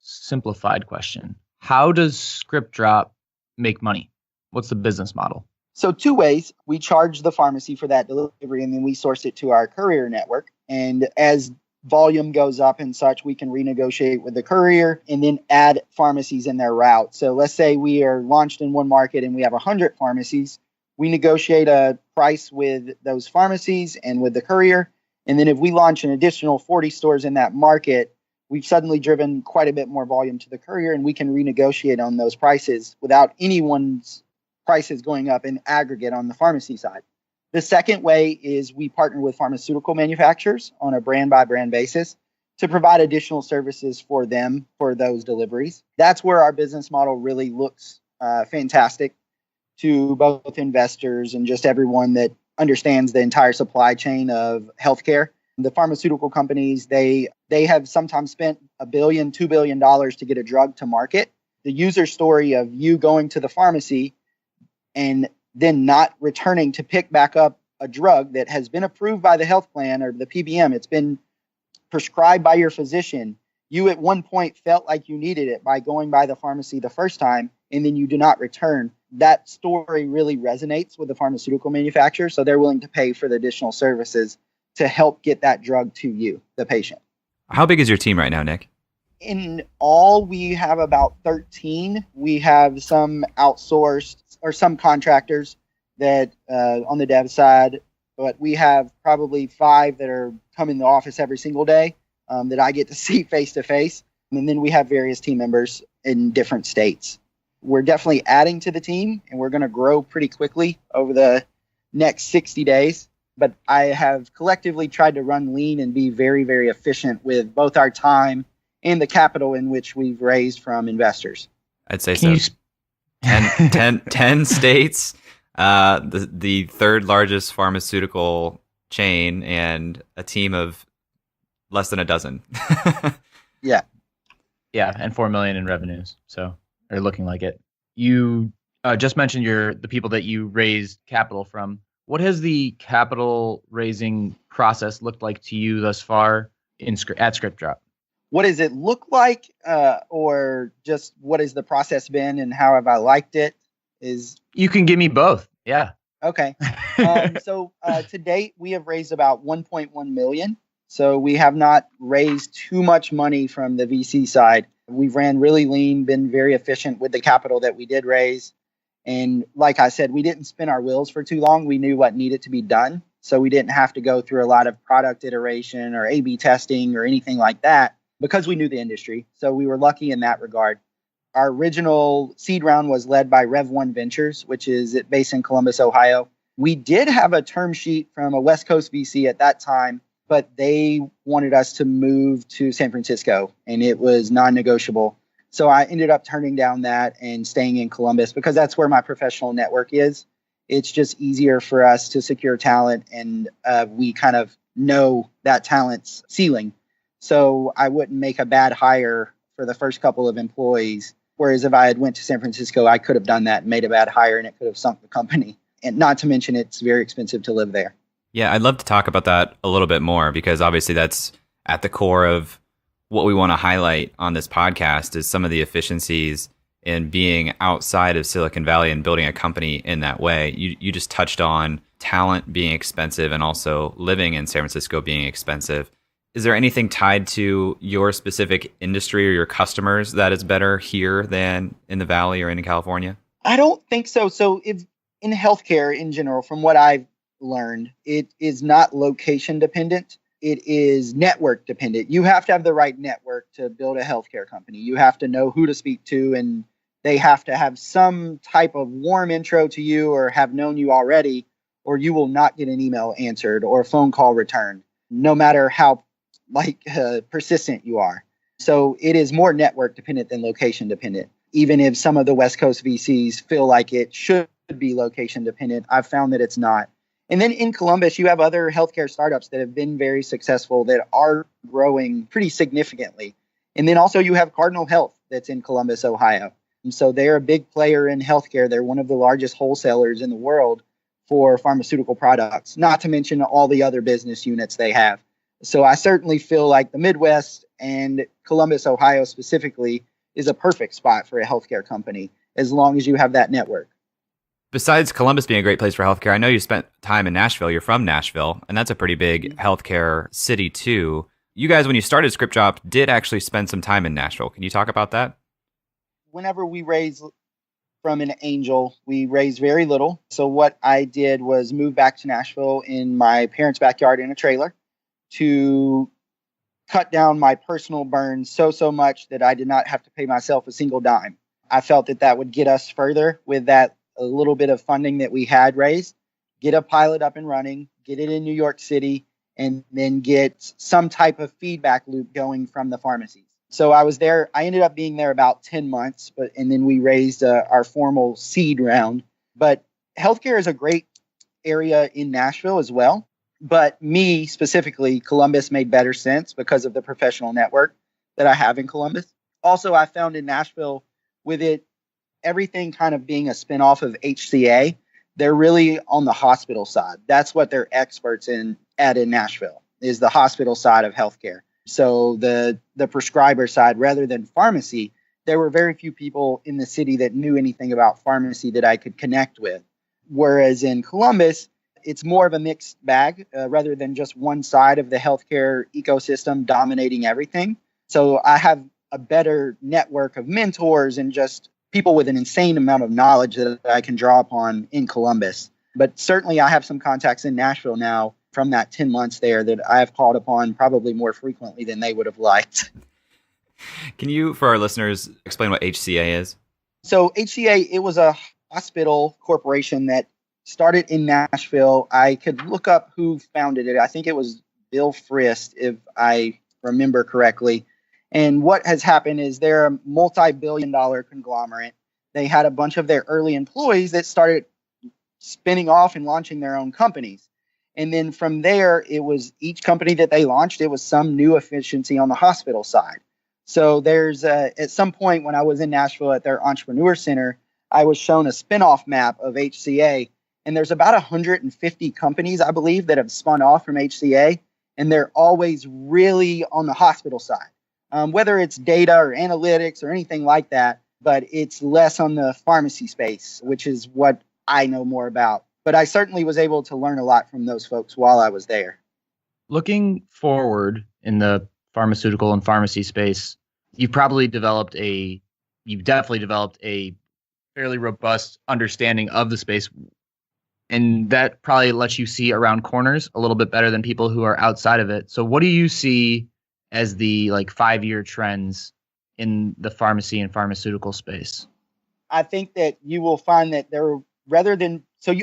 simplified question. How does ScriptDrop make money? What's the business model? So 2 ways. We charge the pharmacy for that delivery, and then we source it to our courier network. And as volume goes up and such, we can renegotiate with the courier and then add pharmacies in their route. So let's say we are launched in one market and we have 100 pharmacies. We negotiate a price with those pharmacies and with the courier. And then if we launch an additional 40 stores in that market, we've suddenly driven quite a bit more volume to the courier, and we can renegotiate on those prices without anyone's prices going up in aggregate on the pharmacy side. The second way is we partner with pharmaceutical manufacturers on a brand by brand basis to provide additional services for them for those deliveries. That's where our business model really looks fantastic to both investors and just everyone that understands the entire supply chain of healthcare. The pharmaceutical companies, they have sometimes spent $1 billion, $2 billion to get a drug to market. The user story of you going to the pharmacy and then not returning to pick back up a drug that has been approved by the health plan or the PBM, it's been prescribed by your physician. you at one point felt like you needed it by going by the pharmacy the first time and then you do not return. That story really resonates with the pharmaceutical manufacturer. So they're willing to pay for the additional services to help get that drug to you, the patient. How big is your team right now, Nick? In all, we have about 13. We have some outsourced or some contractors that on the dev side, but we have probably 5 that are coming to the office every single day that I get to see face to face. And then we have various team members in different states. We're definitely adding to the team, and we're going to grow pretty quickly over the next 60 days. But I have collectively tried to run lean and be very, very efficient with both our time and the capital in which we've raised from investors. I'd say so. 10 states, the third largest pharmaceutical chain, and a team of less than a dozen. Yeah. Yeah, and 4 million in revenues. So they're looking like it. You just mentioned the people that you raised capital from. What has the capital raising process looked like to you thus far at ScriptDrop? What does it look like, or just what has the process been and how have I liked it? You can give me both. Yeah. Okay. So to date, we have raised about 1.1 million. So we have not raised too much money from the VC side. We've ran really lean, been very efficient with the capital that we did raise. And like I said, we didn't spin our wheels for too long. We knew what needed to be done. So we didn't have to go through a lot of product iteration or A/B testing or anything like that because we knew the industry. So we were lucky in that regard. Our original seed round was led by Rev1 Ventures, which is based in Columbus, Ohio. We did have a term sheet from a West Coast VC at that time, but they wanted us to move to San Francisco, and it was non-negotiable. So I ended up turning down that and staying in Columbus because that's where my professional network is. It's just easier for us to secure talent, and we kind of know that talent's ceiling. So I wouldn't make a bad hire for the first couple of employees. Whereas if I had went to San Francisco, I could have done that and made a bad hire, and it could have sunk the company. And not to mention, it's very expensive to live there. Yeah, I'd love to talk about that a little bit more because obviously that's at the core of what we want to highlight on this podcast is some of the efficiencies in being outside of Silicon Valley and building a company in that way. You just touched on talent being expensive and also living in San Francisco being expensive. Is there anything tied to your specific industry or your customers that is better here than in the Valley or in California? I don't think so. So if in healthcare in general, from what I've learned, it is not location dependent. It is network dependent. You have to have the right network to build a healthcare company. You have to know who to speak to, and they have to have some type of warm intro to you or have known you already, or you will not get an email answered or a phone call returned, no matter how persistent you are. So it is more network dependent than location dependent. Even if some of the West Coast VCs feel like it should be location dependent, I've found that it's not. And then in Columbus, you have other healthcare startups that have been very successful that are growing pretty significantly. And then also you have Cardinal Health that's in Columbus, Ohio. And so they're a big player in healthcare. They're one of the largest wholesalers in the world for pharmaceutical products, not to mention all the other business units they have. So I certainly feel like the Midwest and Columbus, Ohio specifically is a perfect spot for a healthcare company as long as you have that network. Besides Columbus being a great place for healthcare, I know you spent time in Nashville. You're from Nashville, and that's a pretty big healthcare city too. You guys, when you started ScriptDrop, did actually spend some time in Nashville. Can you talk about that? Whenever we raise from an angel, we raise very little. So what I did was move back to Nashville in my parents' backyard in a trailer to cut down my personal burn so much that I did not have to pay myself a single dime. I felt that that would get us further with that a little bit of funding that we had raised, get a pilot up and running, get it in New York City, and then get some type of feedback loop going from the pharmacies. So I was there. I ended up being there about 10 months, and then we raised our formal seed round. But healthcare is a great area in Nashville as well. But me specifically, Columbus made better sense because of the professional network that I have in Columbus. Also, I found in Nashville, with it, everything kind of being a spinoff of HCA, they're really on the hospital side. That's what they're experts in in Nashville, is the hospital side of healthcare. So the prescriber side rather than pharmacy, there were very few people in the city that knew anything about pharmacy that I could connect with. Whereas in Columbus, it's more of a mixed bag rather than just one side of the healthcare ecosystem dominating everything. So I have a better network of mentors and just people with an insane amount of knowledge that I can draw upon in Columbus. But certainly I have some contacts in Nashville now from that 10 months there that I have called upon probably more frequently than they would have liked. Can you, for our listeners, explain what HCA is? So HCA, it was a hospital corporation that started in Nashville. I could look up who founded it. I think it was Bill Frist, if I remember correctly. And what has happened is they're a multi-billion-dollar conglomerate. They had a bunch of their early employees that started spinning off and launching their own companies. And then from there, it was each company that they launched, it was some new efficiency on the hospital side. So there's at some point when I was in Nashville at their Entrepreneur Center, I was shown a spinoff map of HCA. And there's about 150 companies, I believe, that have spun off from HCA. And they're always really on the hospital side, whether it's data or analytics or anything like that. But it's less on the pharmacy space, which is what I know more about. But I certainly was able to learn a lot from those folks while I was there. Looking forward in the pharmaceutical and pharmacy space, you've definitely developed a fairly robust understanding of the space. And that probably lets you see around corners a little bit better than people who are outside of it. So what do you see as the 5-year trends in the pharmacy and pharmaceutical space? I think that you will find that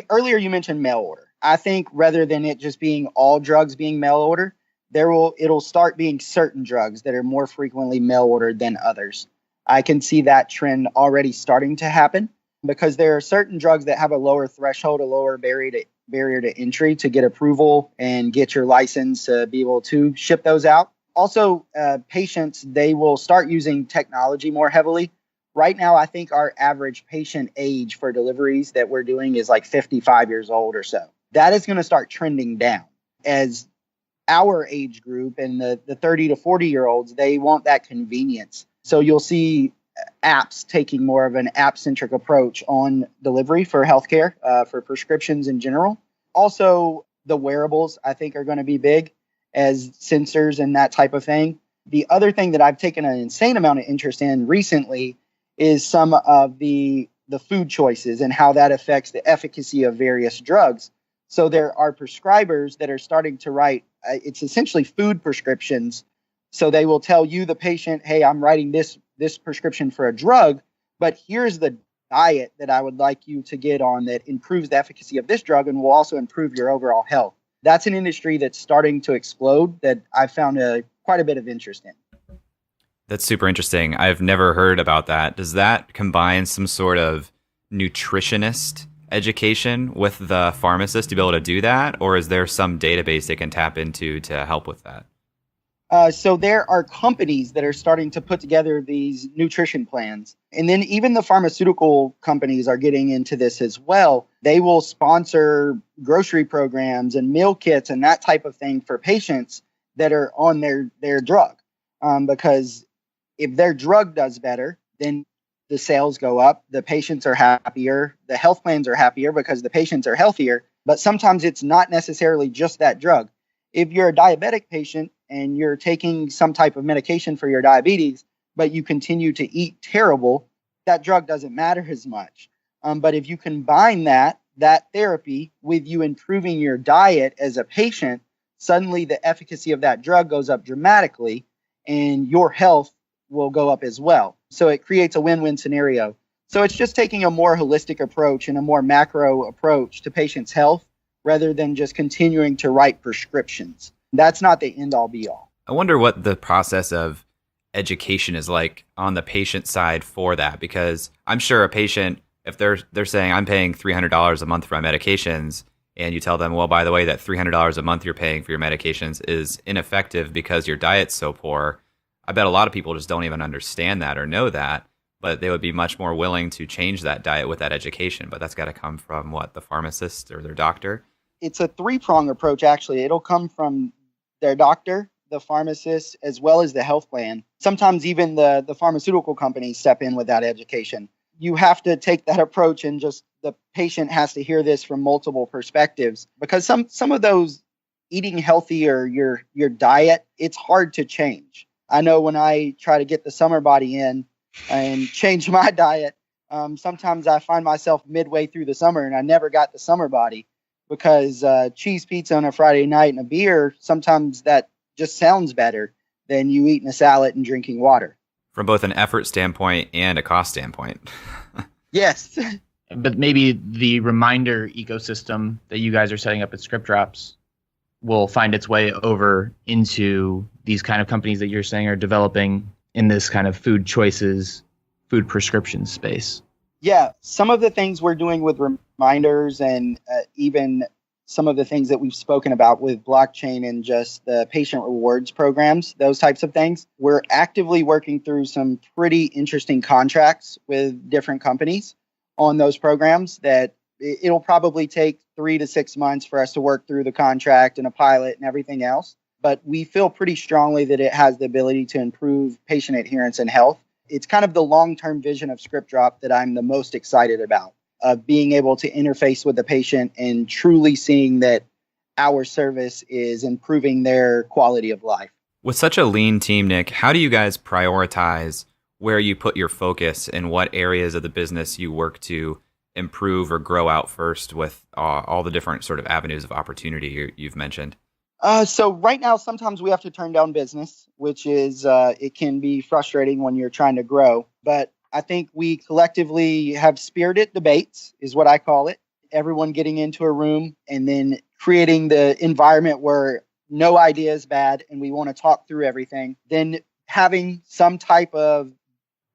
earlier you mentioned mail order. I think rather than it just being all drugs being mail order, it'll start being certain drugs that are more frequently mail ordered than others. I can see that trend already starting to happen because there are certain drugs that have a lower threshold, a lower barrier to entry to get approval and get your license to be able to ship those out. Also, patients, they will start using technology more heavily. Right now, I think our average patient age for deliveries that we're doing is like 55 years old or so. That is going to start trending down as our age group and the 30 to 40-year-olds, they want that convenience. So you'll see apps taking more of an app-centric approach on delivery for healthcare, for prescriptions in general. Also, the wearables, I think, are going to be big as sensors and that type of thing. The other thing that I've taken an insane amount of interest in recently is some of the food choices and how that affects the efficacy of various drugs. So there are prescribers that are starting to write, it's essentially food prescriptions. So they will tell you, the patient, hey, I'm writing this prescription for a drug, but here's the diet that I would like you to get on that improves the efficacy of this drug and will also improve your overall health. That's an industry that's starting to explode that I've found quite a bit of interest in. That's super interesting. I've never heard about that. Does that combine some sort of nutritionist education with the pharmacist to be able to do that? Or is there some database they can tap into to help with that? So there are companies that are starting to put together these nutrition plans. And then even the pharmaceutical companies are getting into this as well. They will sponsor grocery programs and meal kits and that type of thing for patients that are on their drug. Because if their drug does better, then the sales go up, the patients are happier, the health plans are happier because the patients are healthier. But sometimes it's not necessarily just that drug. If you're a diabetic patient and you're taking some type of medication for your diabetes, but you continue to eat terrible, that drug doesn't matter as much. But if you combine that therapy with you improving your diet as a patient, suddenly the efficacy of that drug goes up dramatically and your health will go up as well. So it creates a win-win scenario. So it's just taking a more holistic approach and a more macro approach to patients' health rather than just continuing to write prescriptions. That's not the end all be all. I wonder what the process of education is like on the patient side for that, because I'm sure a patient, if they're saying I'm paying $300 a month for my medications, and you tell them, well, by the way, that $300 a month you're paying for your medications is ineffective because your diet's so poor. I bet a lot of people just don't even understand that or know that, but they would be much more willing to change that diet with that education. But that's got to come from the pharmacist or their doctor? It's a three-prong approach, actually. It'll come from their doctor. the pharmacist as well as the health plan. Sometimes even the pharmaceutical companies step in with that education. You have to take that approach, and just the patient has to hear this from multiple perspectives, because some of those eating healthy or your diet, it's hard to change. I know when I try to get the summer body in and change my diet, sometimes I find myself midway through the summer and I never got the summer body, because cheese pizza on a Friday night and a beer, sometimes that just sounds better than you eating a salad and drinking water. From both an effort standpoint and a cost standpoint. Yes. But maybe the reminder ecosystem that you guys are setting up at ScriptDrops will find its way over into these kind of companies that you're saying are developing in this kind of food choices, food prescription space. Yeah, some of the things we're doing with reminders, and even some of the things that we've spoken about with blockchain and just the patient rewards programs, those types of things, we're actively working through some pretty interesting contracts with different companies on those programs that it'll probably take 3 to 6 months for us to work through the contract and a pilot and everything else. But we feel pretty strongly that it has the ability to improve patient adherence and health. It's kind of the long-term vision of ScriptDrop that I'm the most excited about, of being able to interface with the patient and truly seeing that our service is improving their quality of life. With such a lean team, Nick, how do you guys prioritize where you put your focus and what areas of the business you work to improve or grow out first with all the different sort of avenues of opportunity you've mentioned? So right now, sometimes we have to turn down business, which is, it can be frustrating when you're trying to grow. But I think we collectively have spirited debates, is what I call it. Everyone getting into a room and then creating the environment where no idea is bad and we want to talk through everything. Then having some type of,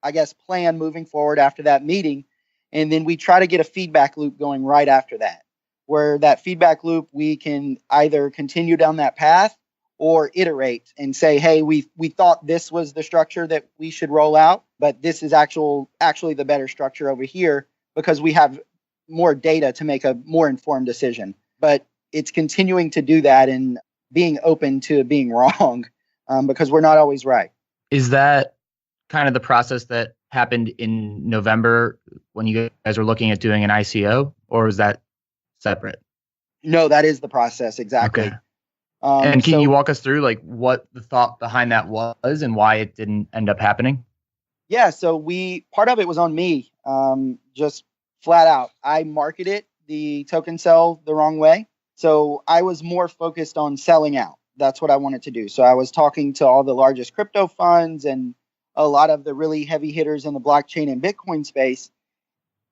I guess, plan moving forward after that meeting. And then we try to get a feedback loop going right after that, where that feedback loop, we can either continue down that path or iterate and say, hey, we thought this was the structure that we should roll out, but this is actually the better structure over here, because we have more data to make a more informed decision. But it's continuing to do that and being open to being wrong, because we're not always right. Is that kind of the process that happened in November when you guys were looking at doing an ICO, or is that separate? No, that is the process. Exactly. Okay. And can you walk us through like what the thought behind that was and why it didn't end up happening? Yeah. So part of it was on me. Just flat out, I marketed the token sell the wrong way. So I was more focused on selling out. That's what I wanted to do. So I was talking to all the largest crypto funds and a lot of the really heavy hitters in the blockchain and Bitcoin space.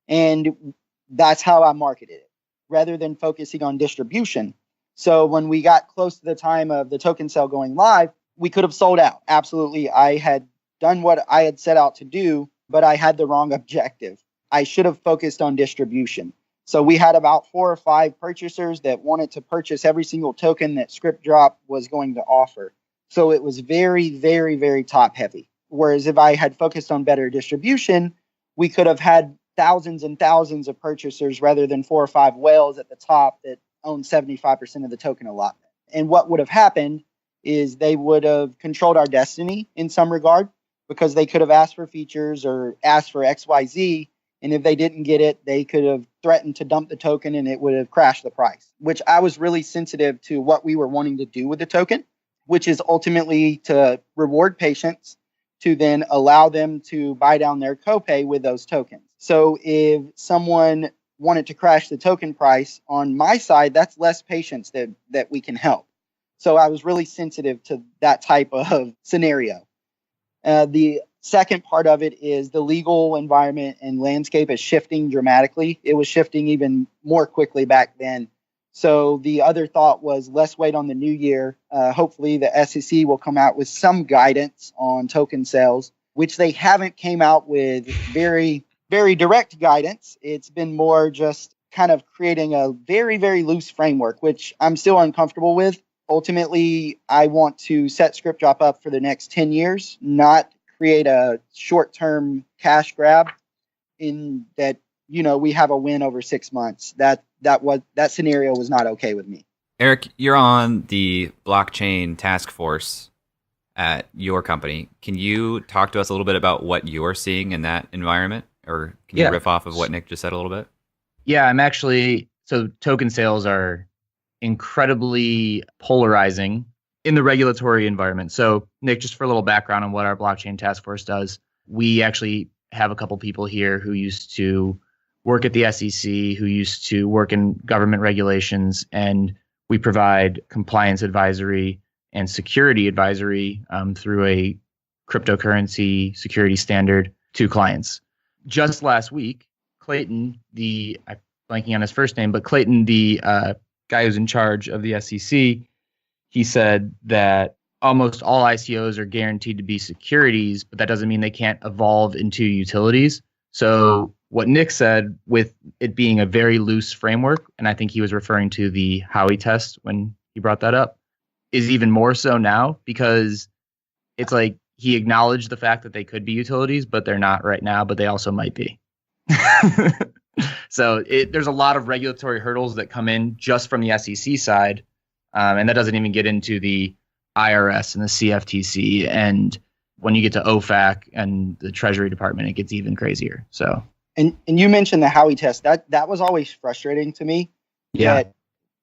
And that's how I marketed it, rather than focusing on distribution. So when we got close to the time of the token sale going live, we could have sold out. Absolutely. I had done what I had set out to do, but I had the wrong objective. I should have focused on distribution. So we had about 4 or 5 purchasers that wanted to purchase every single token that ScriptDrop was going to offer. So it was very, very, very top heavy. Whereas if I had focused on better distribution, we could have had thousands and thousands of purchasers rather than 4 or 5 whales at the top that own 75% of the token allotment. And what would have happened is they would have controlled our destiny in some regard, because they could have asked for features or asked for XYZ. And if they didn't get it, they could have threatened to dump the token and it would have crashed the price, which I was really sensitive to what we were wanting to do with the token, which is ultimately to reward patients to then allow them to buy down their copay with those tokens. So if someone wanted to crash the token price on my side, that's less patients that we can help. So I was really sensitive to that type of scenario. The second part of it is the legal environment and landscape is shifting dramatically. It was shifting even more quickly back then. So the other thought was, let's wait on the new year. Hopefully the SEC will come out with some guidance on token sales, which they haven't came out with very, very direct guidance. It's been more just kind of creating a very, very loose framework, which I'm still uncomfortable with. Ultimately, I want to set ScriptDrop up for the next 10 years, not create a short-term cash grab in that, we have a win over 6 months. That scenario was not okay with me. Eric, you're on the blockchain task force at your company. Can you talk to us a little bit about what you're seeing in that environment? Or can you riff off of what Nick just said a little bit? Yeah, so token sales are incredibly polarizing in the regulatory environment. So, Nick, just for a little background on what our blockchain task force does, we actually have a couple people here who used to work at the SEC, who used to work in government regulations, and we provide compliance advisory and security advisory through a cryptocurrency security standard to clients. Just last week, Clayton, I'm blanking on his first name, but Clayton, the guy who's in charge of the SEC, he said that almost all ICOs are guaranteed to be securities, but that doesn't mean they can't evolve into utilities. So what Nick said, with it being a very loose framework, and I think he was referring to the Howey test when he brought that up, is even more so now, because it's like he acknowledged the fact that they could be utilities, but they're not right now, but they also might be. So there's a lot of regulatory hurdles that come in just from the SEC side, and that doesn't even get into the IRS and the CFTC, and when you get to OFAC and the Treasury Department, it gets even crazier. So, and you mentioned the Howey test. That was always frustrating to me. Yeah, that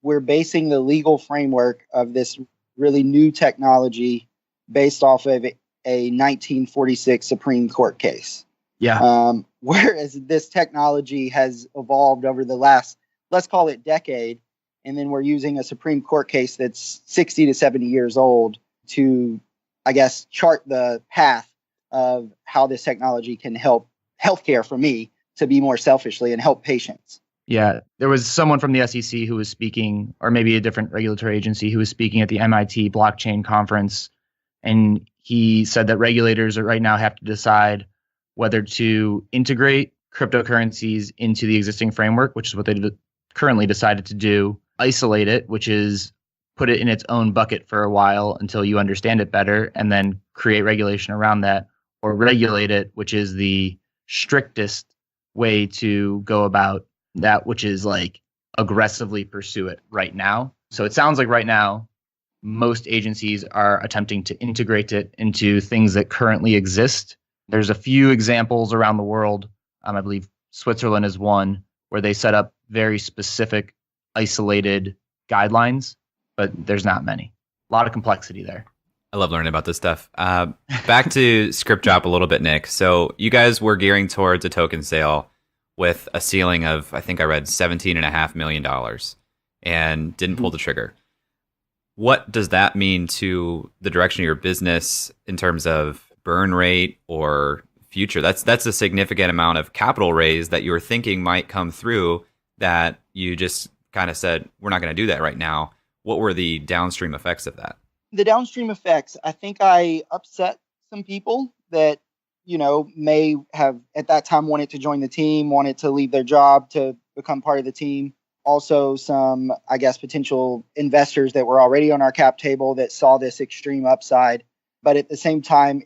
we're basing the legal framework of this really new technology based off of a 1946 Supreme Court case. Yeah. Whereas this technology has evolved over the last, let's call it decade, and then we're using a Supreme Court case that's 60 to 70 years old to, I guess, chart the path of how this technology can help healthcare, for me, to be more selfishly, and help patients. Yeah, there was someone from the SEC who was speaking, or maybe a different regulatory agency who was speaking at the MIT blockchain conference, and he said that regulators right now have to decide whether to integrate cryptocurrencies into the existing framework, which is what they currently decided to do, isolate it, which is put it in its own bucket for a while until you understand it better, and then create regulation around that, or regulate it, which is the strictest way to go about that, which is like aggressively pursue it right now. So it sounds like right now, most agencies are attempting to integrate it into things that currently exist. There's a few examples around the world. I believe Switzerland is one where they set up very specific, isolated guidelines, but there's not many. A lot of complexity there. I love learning about this stuff. Back to ScriptDrop a little bit, Nick. So you guys were gearing towards a token sale with a ceiling of, I think I read $17.5 million, and didn't pull the trigger. What does that mean to the direction of your business in terms of burn rate or future? That's a significant amount of capital raise that you were thinking might come through, that you just kind of said, we're not going to do that right now. What were the downstream effects of that? The downstream effects, I think I upset some people that, may have at that time wanted to join the team, wanted to leave their job to become part of the team. Also, some, I guess, potential investors that were already on our cap table that saw this extreme upside. But at the same time,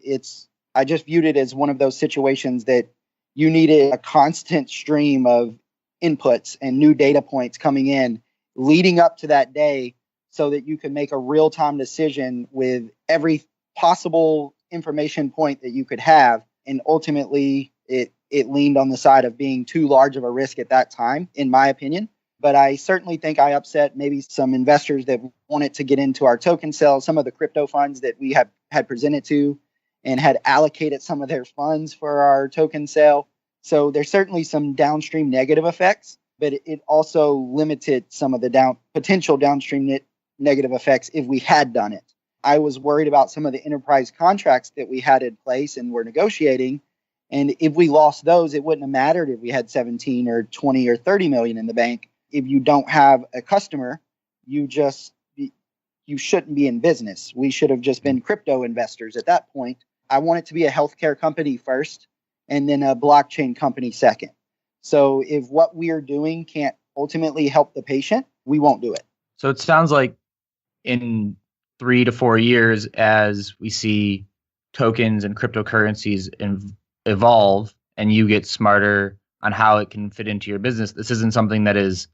I just viewed it as one of those situations that you needed a constant stream of inputs and new data points coming in leading up to that day, so that you can make a real-time decision with every possible information point that you could have. And ultimately, it leaned on the side of being too large of a risk at that time, in my opinion. But I certainly think I upset maybe some investors that wanted to get into our token sale, some of the crypto funds that we had presented to and had allocated some of their funds for our token sale. So there's certainly some downstream negative effects, but it also limited some of the potential downstream negative effects if we had done it. I was worried about some of the enterprise contracts that we had in place and were negotiating. And if we lost those, it wouldn't have mattered if we had 17 or 20 or 30 million in the bank. If you don't have a customer, you shouldn't be in business. We should have just been crypto investors at that point. I want it to be a healthcare company first, and then a blockchain company second. So if what we are doing can't ultimately help the patient, we won't do it. So it sounds like in 3 to 4 years, as we see tokens and cryptocurrencies evolve and you get smarter on how it can fit into your business, this isn't something that is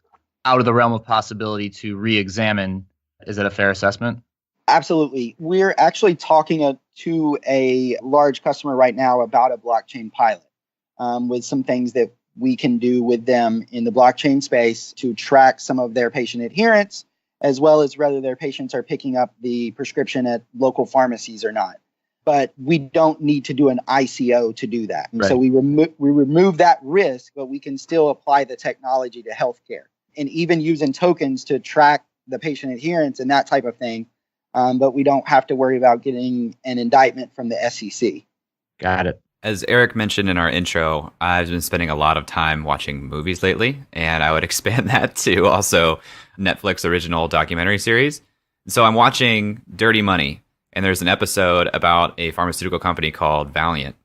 out of the realm of possibility to re-examine. Is that a fair assessment? Absolutely. We're actually talking to a large customer right now about a blockchain pilot with some things that we can do with them in the blockchain space to track some of their patient adherence, as well as whether their patients are picking up the prescription at local pharmacies or not. But we don't need to do an ICO to do that. And Right. so we remove that risk, but we can still apply the technology to healthcare and even using tokens to track the patient adherence and that type of thing. But we don't have to worry about getting an indictment from the SEC. Got it. As Eric mentioned in our intro, I've been spending a lot of time watching movies lately, and I would expand that to also Netflix original documentary series. So I'm watching Dirty Money, and there's an episode about a pharmaceutical company called Valiant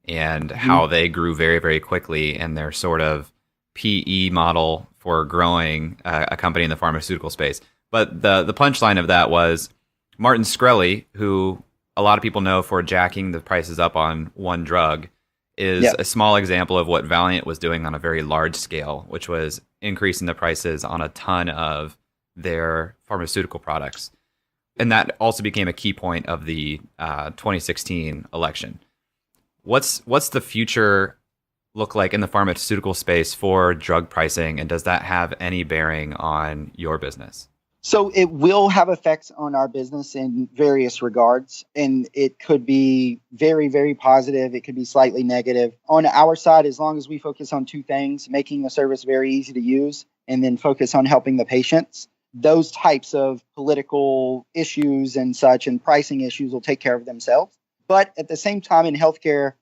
and how they grew very, very quickly and their sort of PE model for growing a company in the pharmaceutical space. But the punchline of that was Martin Shkreli, who a lot of people know for jacking the prices up on one drug, is a small example of what Valiant was doing on a very large scale, which was increasing the prices on a ton of their pharmaceutical products. And that also became a key point of the 2016 election. What's the future look like in the pharmaceutical space for drug pricing, and does that have any bearing on your business? So it will have effects on our business in various regards, and it could be very, very positive. It could be slightly negative. On our side, as long as we focus on two things, making the service very easy to use, and then focus on helping the patients, those types of political issues and such and pricing issues will take care of themselves. But at the same time in healthcare,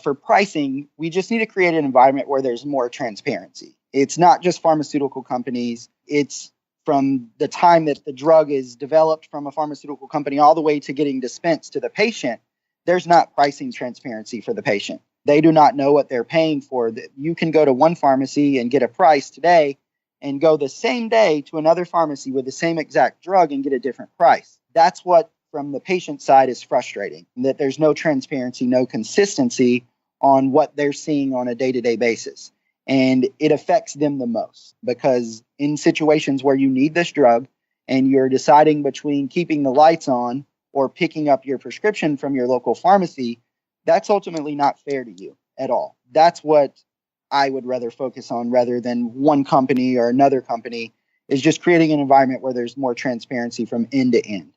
for pricing, we just need to create an environment where there's more transparency. It's not just pharmaceutical companies. It's from the time that the drug is developed from a pharmaceutical company all the way to getting dispensed to the patient, there's not pricing transparency for the patient. They do not know what they're paying for. You can go to one pharmacy and get a price today and go the same day to another pharmacy with the same exact drug and get a different price. That's what, from the patient side, is frustrating, that there's no transparency, no consistency on what they're seeing on a day-to-day basis. And it affects them the most because in situations where you need this drug and you're deciding between keeping the lights on or picking up your prescription from your local pharmacy, that's ultimately not fair to you at all. That's what I would rather focus on rather than one company or another company, is just creating an environment where there's more transparency from end to end.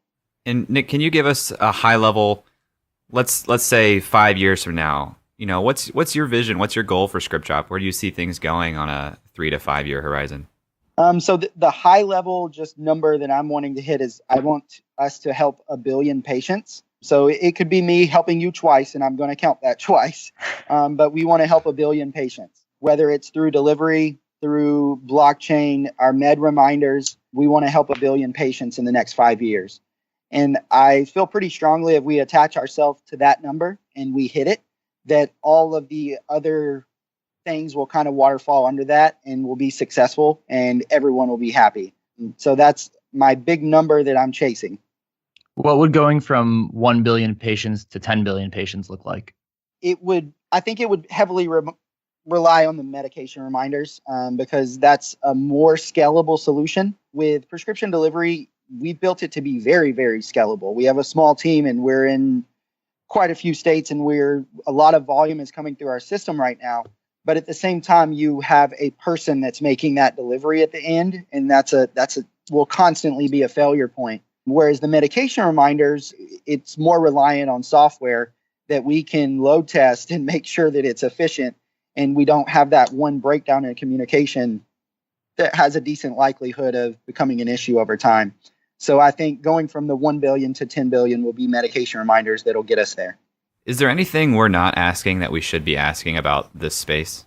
And Nick, can you give us a high level, let's say 5 years from now, what's your vision? What's your goal for ScriptDrop? Where do you see things going on a 3 to 5 year horizon? So the high level just number that I'm wanting to hit is I want us to help 1 billion patients. So it could be me helping you twice, and I'm going to count that twice. But we want to help 1 billion patients, whether it's through delivery, through blockchain, our med reminders. We want to help 1 billion patients in the next 5 years. And I feel pretty strongly if we attach ourselves to that number and we hit it, that all of the other things will kind of waterfall under that and will be successful and everyone will be happy. So that's my big number that I'm chasing. What would going from 1 billion patients to 10 billion patients look like? I think it would heavily rely on the medication reminders because that's a more scalable solution. With prescription delivery, we built it to be very, very scalable. We have a small team and we're in quite a few states and a lot of volume is coming through our system right now. But at the same time, you have a person that's making that delivery at the end, and that's will constantly be a failure point. Whereas the medication reminders, it's more reliant on software that we can load test and make sure that it's efficient, and we don't have that one breakdown in communication that has a decent likelihood of becoming an issue over time. So I think going from the 1 billion to 10 billion will be medication reminders that'll get us there. Is there anything we're not asking that we should be asking about this space?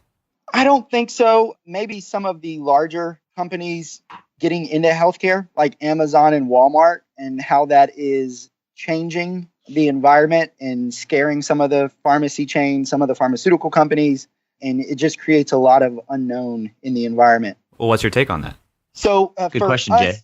I don't think so. Maybe some of the larger companies getting into healthcare, like Amazon and Walmart, and how that is changing the environment and scaring some of the pharmacy chains, some of the pharmaceutical companies, and it just creates a lot of unknown in the environment. Well, what's your take on that? So, good question, Jay.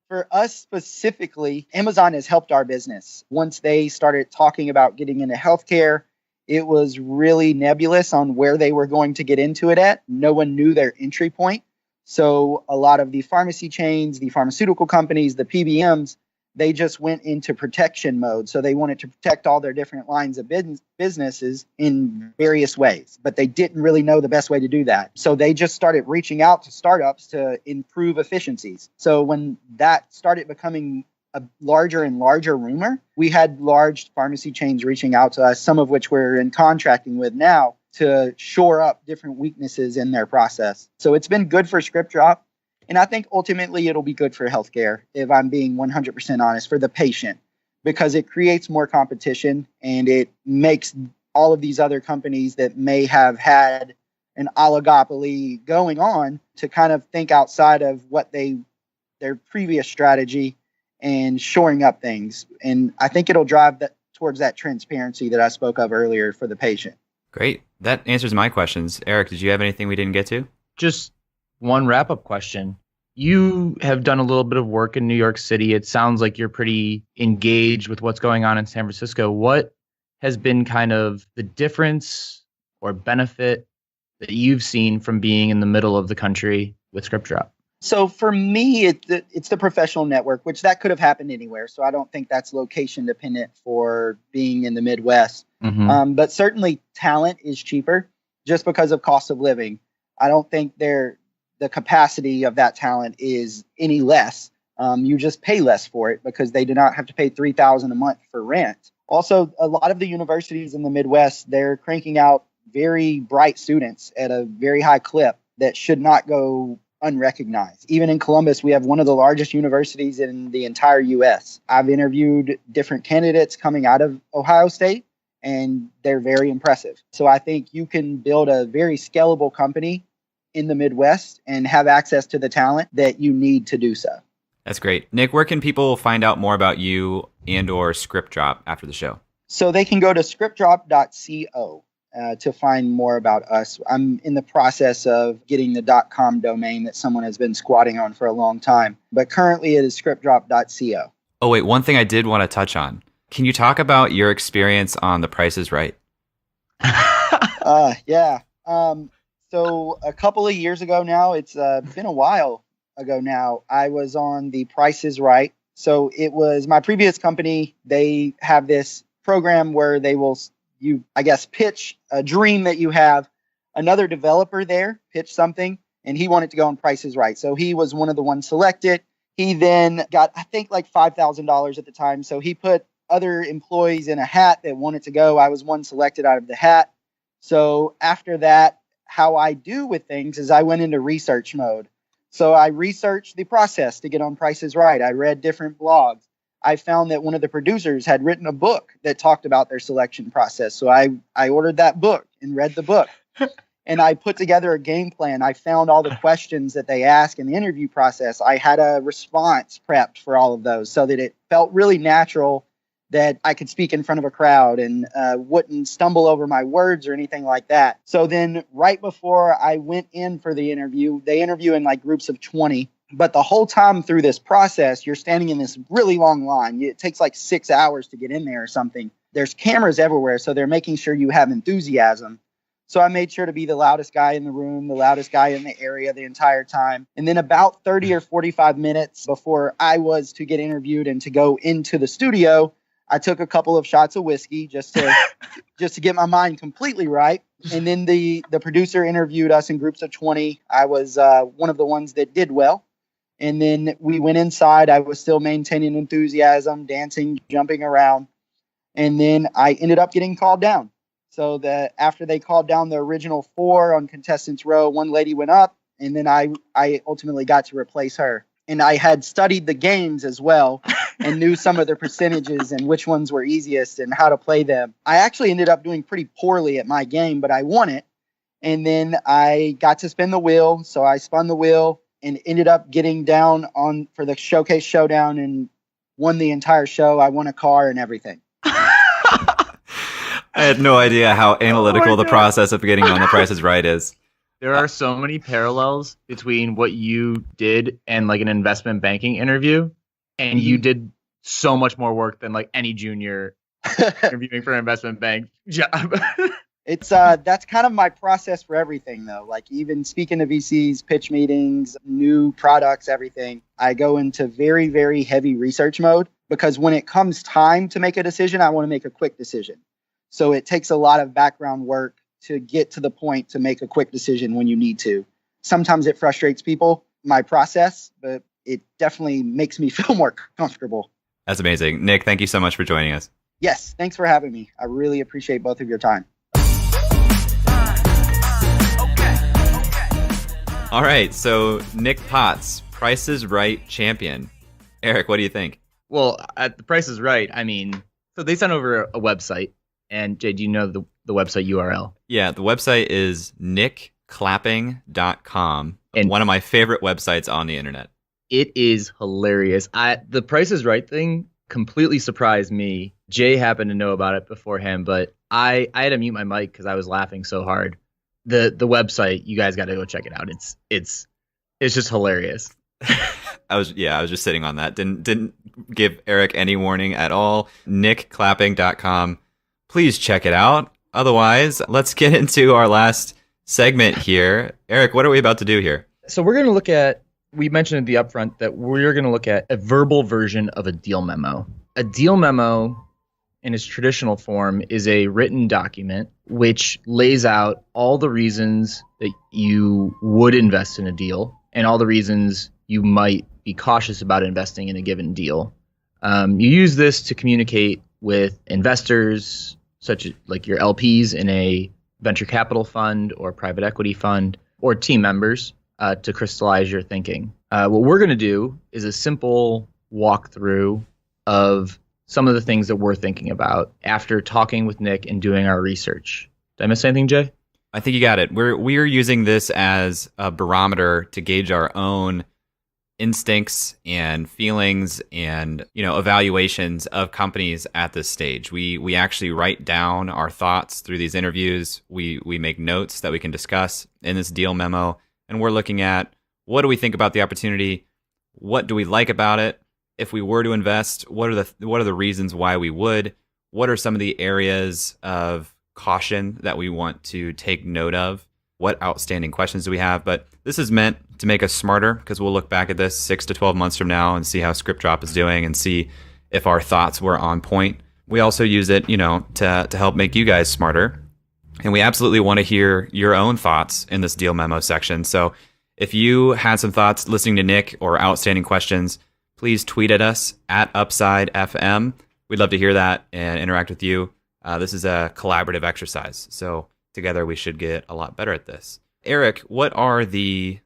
For us specifically, Amazon has helped our business. Once they started talking about getting into healthcare, it was really nebulous on where they were going to get into it at. No one knew their entry point. So a lot of the pharmacy chains, the pharmaceutical companies, the PBMs, they just went into protection mode. So they wanted to protect all their different lines of businesses in various ways, but they didn't really know the best way to do that. So they just started reaching out to startups to improve efficiencies. So when that started becoming a larger and larger rumor, we had large pharmacy chains reaching out to us, some of which we're in contracting with now, to shore up different weaknesses in their process. So it's been good for ScriptDrop. And I think ultimately it'll be good for healthcare, if I'm being 100% honest, for the patient, because it creates more competition and it makes all of these other companies that may have had an oligopoly going on to kind of think outside of what their previous strategy and shoring up things. And I think it'll drive that towards that transparency that I spoke of earlier for the patient. Great. That answers my questions. Eric, did you have anything we didn't get to? Just one wrap-up question. You have done a little bit of work in New York City. It sounds like you're pretty engaged with what's going on in San Francisco. What has been kind of the difference or benefit that you've seen from being in the middle of the country with ScriptDrop? So for me, it's the professional network, which that could have happened anywhere. So I don't think that's location dependent for being in the Midwest. Mm-hmm. But certainly talent is cheaper just because of cost of living. I don't think the capacity of that talent is any less. You just pay less for it because they do not have to pay $3,000 a month for rent. Also, a lot of the universities in the Midwest, they're cranking out very bright students at a very high clip that should not go unrecognized. Even in Columbus, we have one of the largest universities in the entire U.S. I've interviewed different candidates coming out of Ohio State, and they're very impressive. So I think you can build a very scalable company in the Midwest and have access to the talent that you need to do so. That's great. Nick, where can people find out more about you and or ScriptDrop after the show? So they can go to scriptdrop.co to find more about us. I'm in the process of getting the .com domain that someone has been squatting on for a long time, but currently it is scriptdrop.co. Oh, wait, one thing I did want to touch on. Can you talk about your experience on The Price is Right? Yeah. So a couple of years ago now, it's been a while ago now, I was on The Price is Right. So it was my previous company. They have this program where they will, pitch a dream that you have. Another developer there pitched something, and he wanted to go on Price is Right. So he was one of the ones selected. He then got, I think, like $5,000 at the time. So he put other employees in a hat that wanted to go. I was one selected out of the hat. So after that, how I do with things is I went into research mode. So I researched the process to get on Price is Right. I read different blogs. I found that one of the producers had written a book that talked about their selection process. So I ordered that book and read the book. And I put together a game plan. I found all the questions that they ask in the interview process. I had a response prepped for all of those so that it felt really natural, that I could speak in front of a crowd and wouldn't stumble over my words or anything like that. So then right before I went in for the interview, they interview in like groups of 20. But the whole time through this process, you're standing in this really long line. It takes like 6 hours to get in there or something. There's cameras everywhere, so they're making sure you have enthusiasm. So I made sure to be the loudest guy in the room, the loudest guy in the area the entire time. And then about 30 or 45 minutes before I was to get interviewed and to go into the studio, I took a couple of shots of whiskey just to get my mind completely right. And then the producer interviewed us in groups of 20. I was one of the ones that did well. And then we went inside. I was still maintaining enthusiasm, dancing, jumping around. And then I ended up getting called down. So that after they called down the original 4 on contestants row, one lady went up, and then I ultimately got to replace her. And I had studied the games as well and knew some of the percentages and which ones were easiest and how to play them. I actually ended up doing pretty poorly at my game, but I won it. And then I got to spin the wheel. So I spun the wheel and ended up getting down on for the showcase showdown and won the entire show. I won a car and everything. I had no idea how analytical the process of getting on The Price is Right is. There are so many parallels between what you did and like an investment banking interview, and you did so much more work than like any junior interviewing for an investment bank job. It's that's kind of my process for everything though. Like even speaking to VCs, pitch meetings, new products, everything. I go into very, very heavy research mode because when it comes time to make a decision, I want to make a quick decision. So it takes a lot of background work to get to the point to make a quick decision when you need to. Sometimes it frustrates people, my process, but it definitely makes me feel more comfortable. That's amazing. Nick, thank you so much for joining us. Yes, thanks for having me. I really appreciate both of your time. All right, so Nick Potts, Price is Right champion. Eric, what do you think? Well, at the Price is Right, I mean, so they sent over a website. And Jay, do you know the website URL? Yeah, the website is nickclapping.com. And one of my favorite websites on the internet. It is hilarious. The Price is Right thing completely surprised me. Jay happened to know about it beforehand, but I had to mute my mic because I was laughing so hard. The website, you guys got to go check it out. It's just hilarious. I was just sitting on that. Didn't give Eric any warning at all. nickclapping.com. Please check it out. Otherwise, let's get into our last segment here. Eric, what are we about to do here? So we're going to look at, we mentioned at the upfront that we're going to look at a verbal version of a deal memo. A deal memo in its traditional form is a written document which lays out all the reasons that you would invest in a deal and all the reasons you might be cautious about investing in a given deal. You use this to communicate with investors, such as like your LPs in a venture capital fund or private equity fund, or team members to crystallize your thinking. What we're going to do is a simple walkthrough of some of the things that we're thinking about after talking with Nick and doing our research. Did I miss anything, Jay? I think you got it. We're using this as a barometer to gauge our own instincts and feelings and evaluations of companies at this stage. We actually write down our thoughts through these interviews. We make notes that we can discuss in this deal memo, and we're looking at what do we think about the opportunity, what do we like about it, if we were to invest, what are the reasons why we would, what are some of the areas of caution that we want to take note of, what outstanding questions do we have. But this is meant to make us smarter because we'll look back at this 6 to 12 months from now and see how ScriptDrop is doing and see if our thoughts were on point. We also use it, to help make you guys smarter. And we absolutely want to hear your own thoughts in this deal memo section. So if you had some thoughts listening to Nick or outstanding questions, please tweet at us at UpsideFM. We'd love to hear that and interact with you. This is a collaborative exercise. So together we should get a lot better at this. Eric, what are the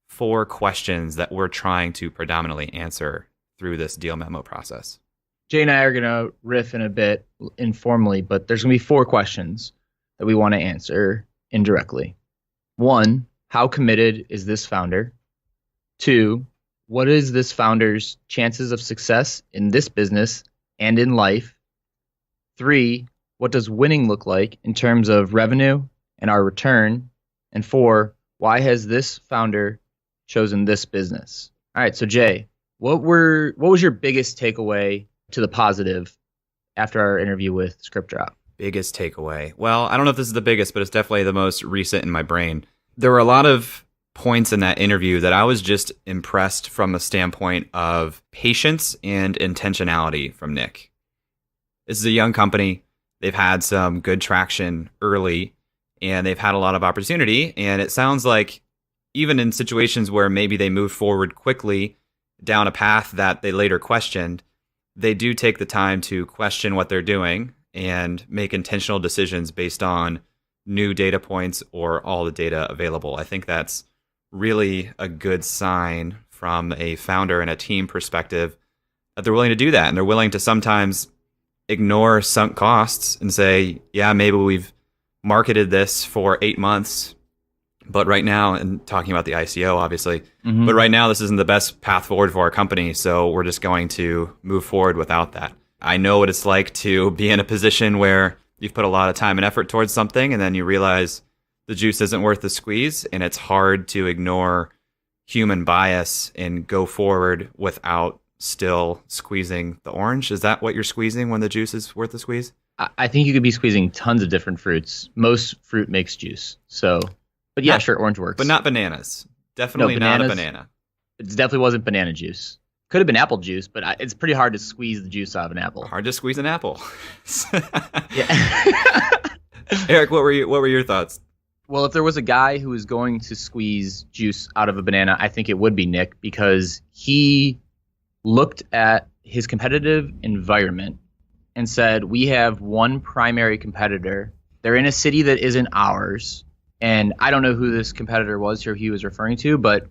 4 questions that we're trying to predominantly answer through this deal memo process? Jay and I are going to riff in a bit informally, but there's going to be 4 questions that we want to answer indirectly. 1, how committed is this founder? 2, what is this founder's chances of success in this business and in life? 3, what does winning look like in terms of revenue and our return? And 4, why has this founder chosen this business? All right, so Jay, what was your biggest takeaway to the positive after our interview with ScriptDrop? Biggest takeaway. Well, I don't know if this is the biggest, but it's definitely the most recent in my brain. There were a lot of points in that interview that I was just impressed from the standpoint of patience and intentionality from Nick. This is a young company. They've had some good traction early, and they've had a lot of opportunity. And it sounds like even in situations where maybe they move forward quickly down a path that they later questioned, they do take the time to question what they're doing and make intentional decisions based on new data points or all the data available. I think that's really a good sign from a founder and a team perspective that they're willing to do that. And they're willing to sometimes ignore sunk costs and say, yeah, maybe we've marketed this for 8 months, but right now, and talking about the ICO, obviously, but right now this isn't the best path forward for our company. So we're just going to move forward without that. I know what it's like to be in a position where you've put a lot of time and effort towards something, and then you realize the juice isn't worth the squeeze, and it's hard to ignore human bias and go forward without still squeezing the orange. Is that what you're squeezing when the juice is worth the squeeze? I think you could be squeezing tons of different fruits. Most fruit makes juice. So, but yeah, sure, orange works. But not bananas. Definitely not a banana. It definitely wasn't banana juice. Could have been apple juice, but it's pretty hard to squeeze the juice out of an apple. Hard to squeeze an apple. Yeah. Eric, what were your thoughts? Well, if there was a guy who was going to squeeze juice out of a banana, I think it would be Nick, because he looked at his competitive environment and said, we have one primary competitor. They're in a city that isn't ours. And I don't know who this competitor was here he was referring to, but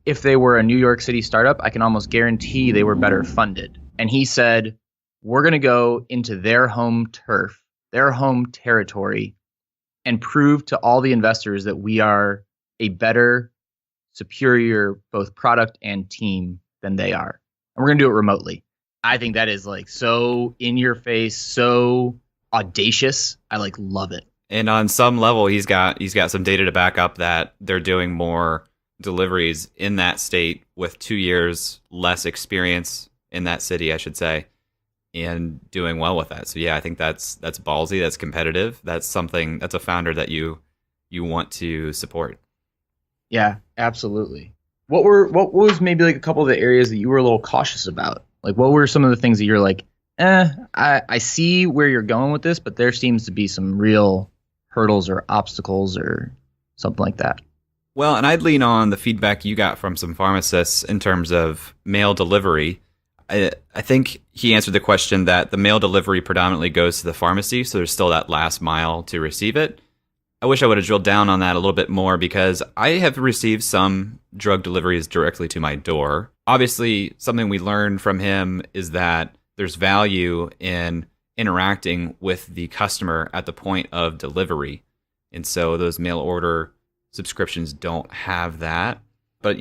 if they were a New York City startup, I can almost guarantee they were better funded. And he said, we're going to go into their home turf, their home territory, and prove to all the investors that we are a better, superior, both product and team than they are. And we're going to do it remotely. I think that is like so in your face, so audacious. I like love it. And on some level, he's got some data to back up that they're doing more deliveries in that state with 2 years less experience in that city, I should say, and doing well with that. So yeah, I think that's ballsy, that's competitive. That's a founder that you want to support. Yeah, absolutely. What was maybe like a couple of the areas that you were a little cautious about? Like, what were some of the things that you're like, I see where you're going with this, but there seems to be some real hurdles or obstacles or something like that? Well, and I'd lean on the feedback you got from some pharmacists in terms of mail delivery. I think he answered the question that the mail delivery predominantly goes to the pharmacy, so there's still that last mile to receive it. I wish I would have drilled down on that a little bit more, because I have received some drug deliveries directly to my door. Obviously, something we learned from him is that there's value in interacting with the customer at the point of delivery. And so those mail order subscriptions don't have that. But,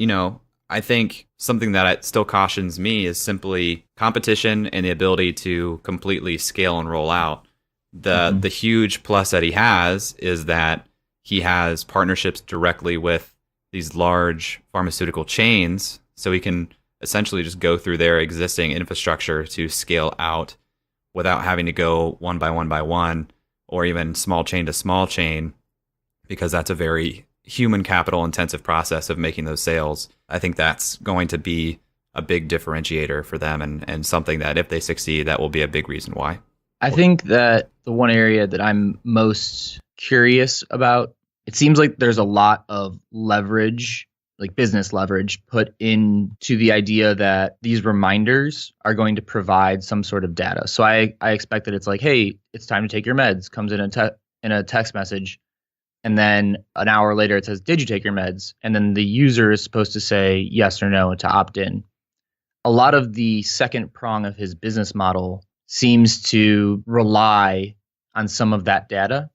I think something that still cautions me is simply competition and the ability to completely scale and roll out. The huge plus that he has is that he has partnerships directly with these large pharmaceutical chains, so he can essentially just go through their existing infrastructure to scale out without having to go one by one or even small chain to small chain, because that's a very human capital intensive process of making those sales. I think that's going to be a big differentiator for them, and something that if they succeed, that will be a big reason why. I think that the one area that I'm most curious about, it seems like there's a lot of leverage, like business leverage, put into the idea that these reminders are going to provide some sort of data. So I expect that it's like, hey, it's time to take your meds, comes in a text message. And then an hour later, it says, did you take your meds? And then the user is supposed to say yes or no to opt in. A lot of the second prong of his business model seems to rely on some of that data.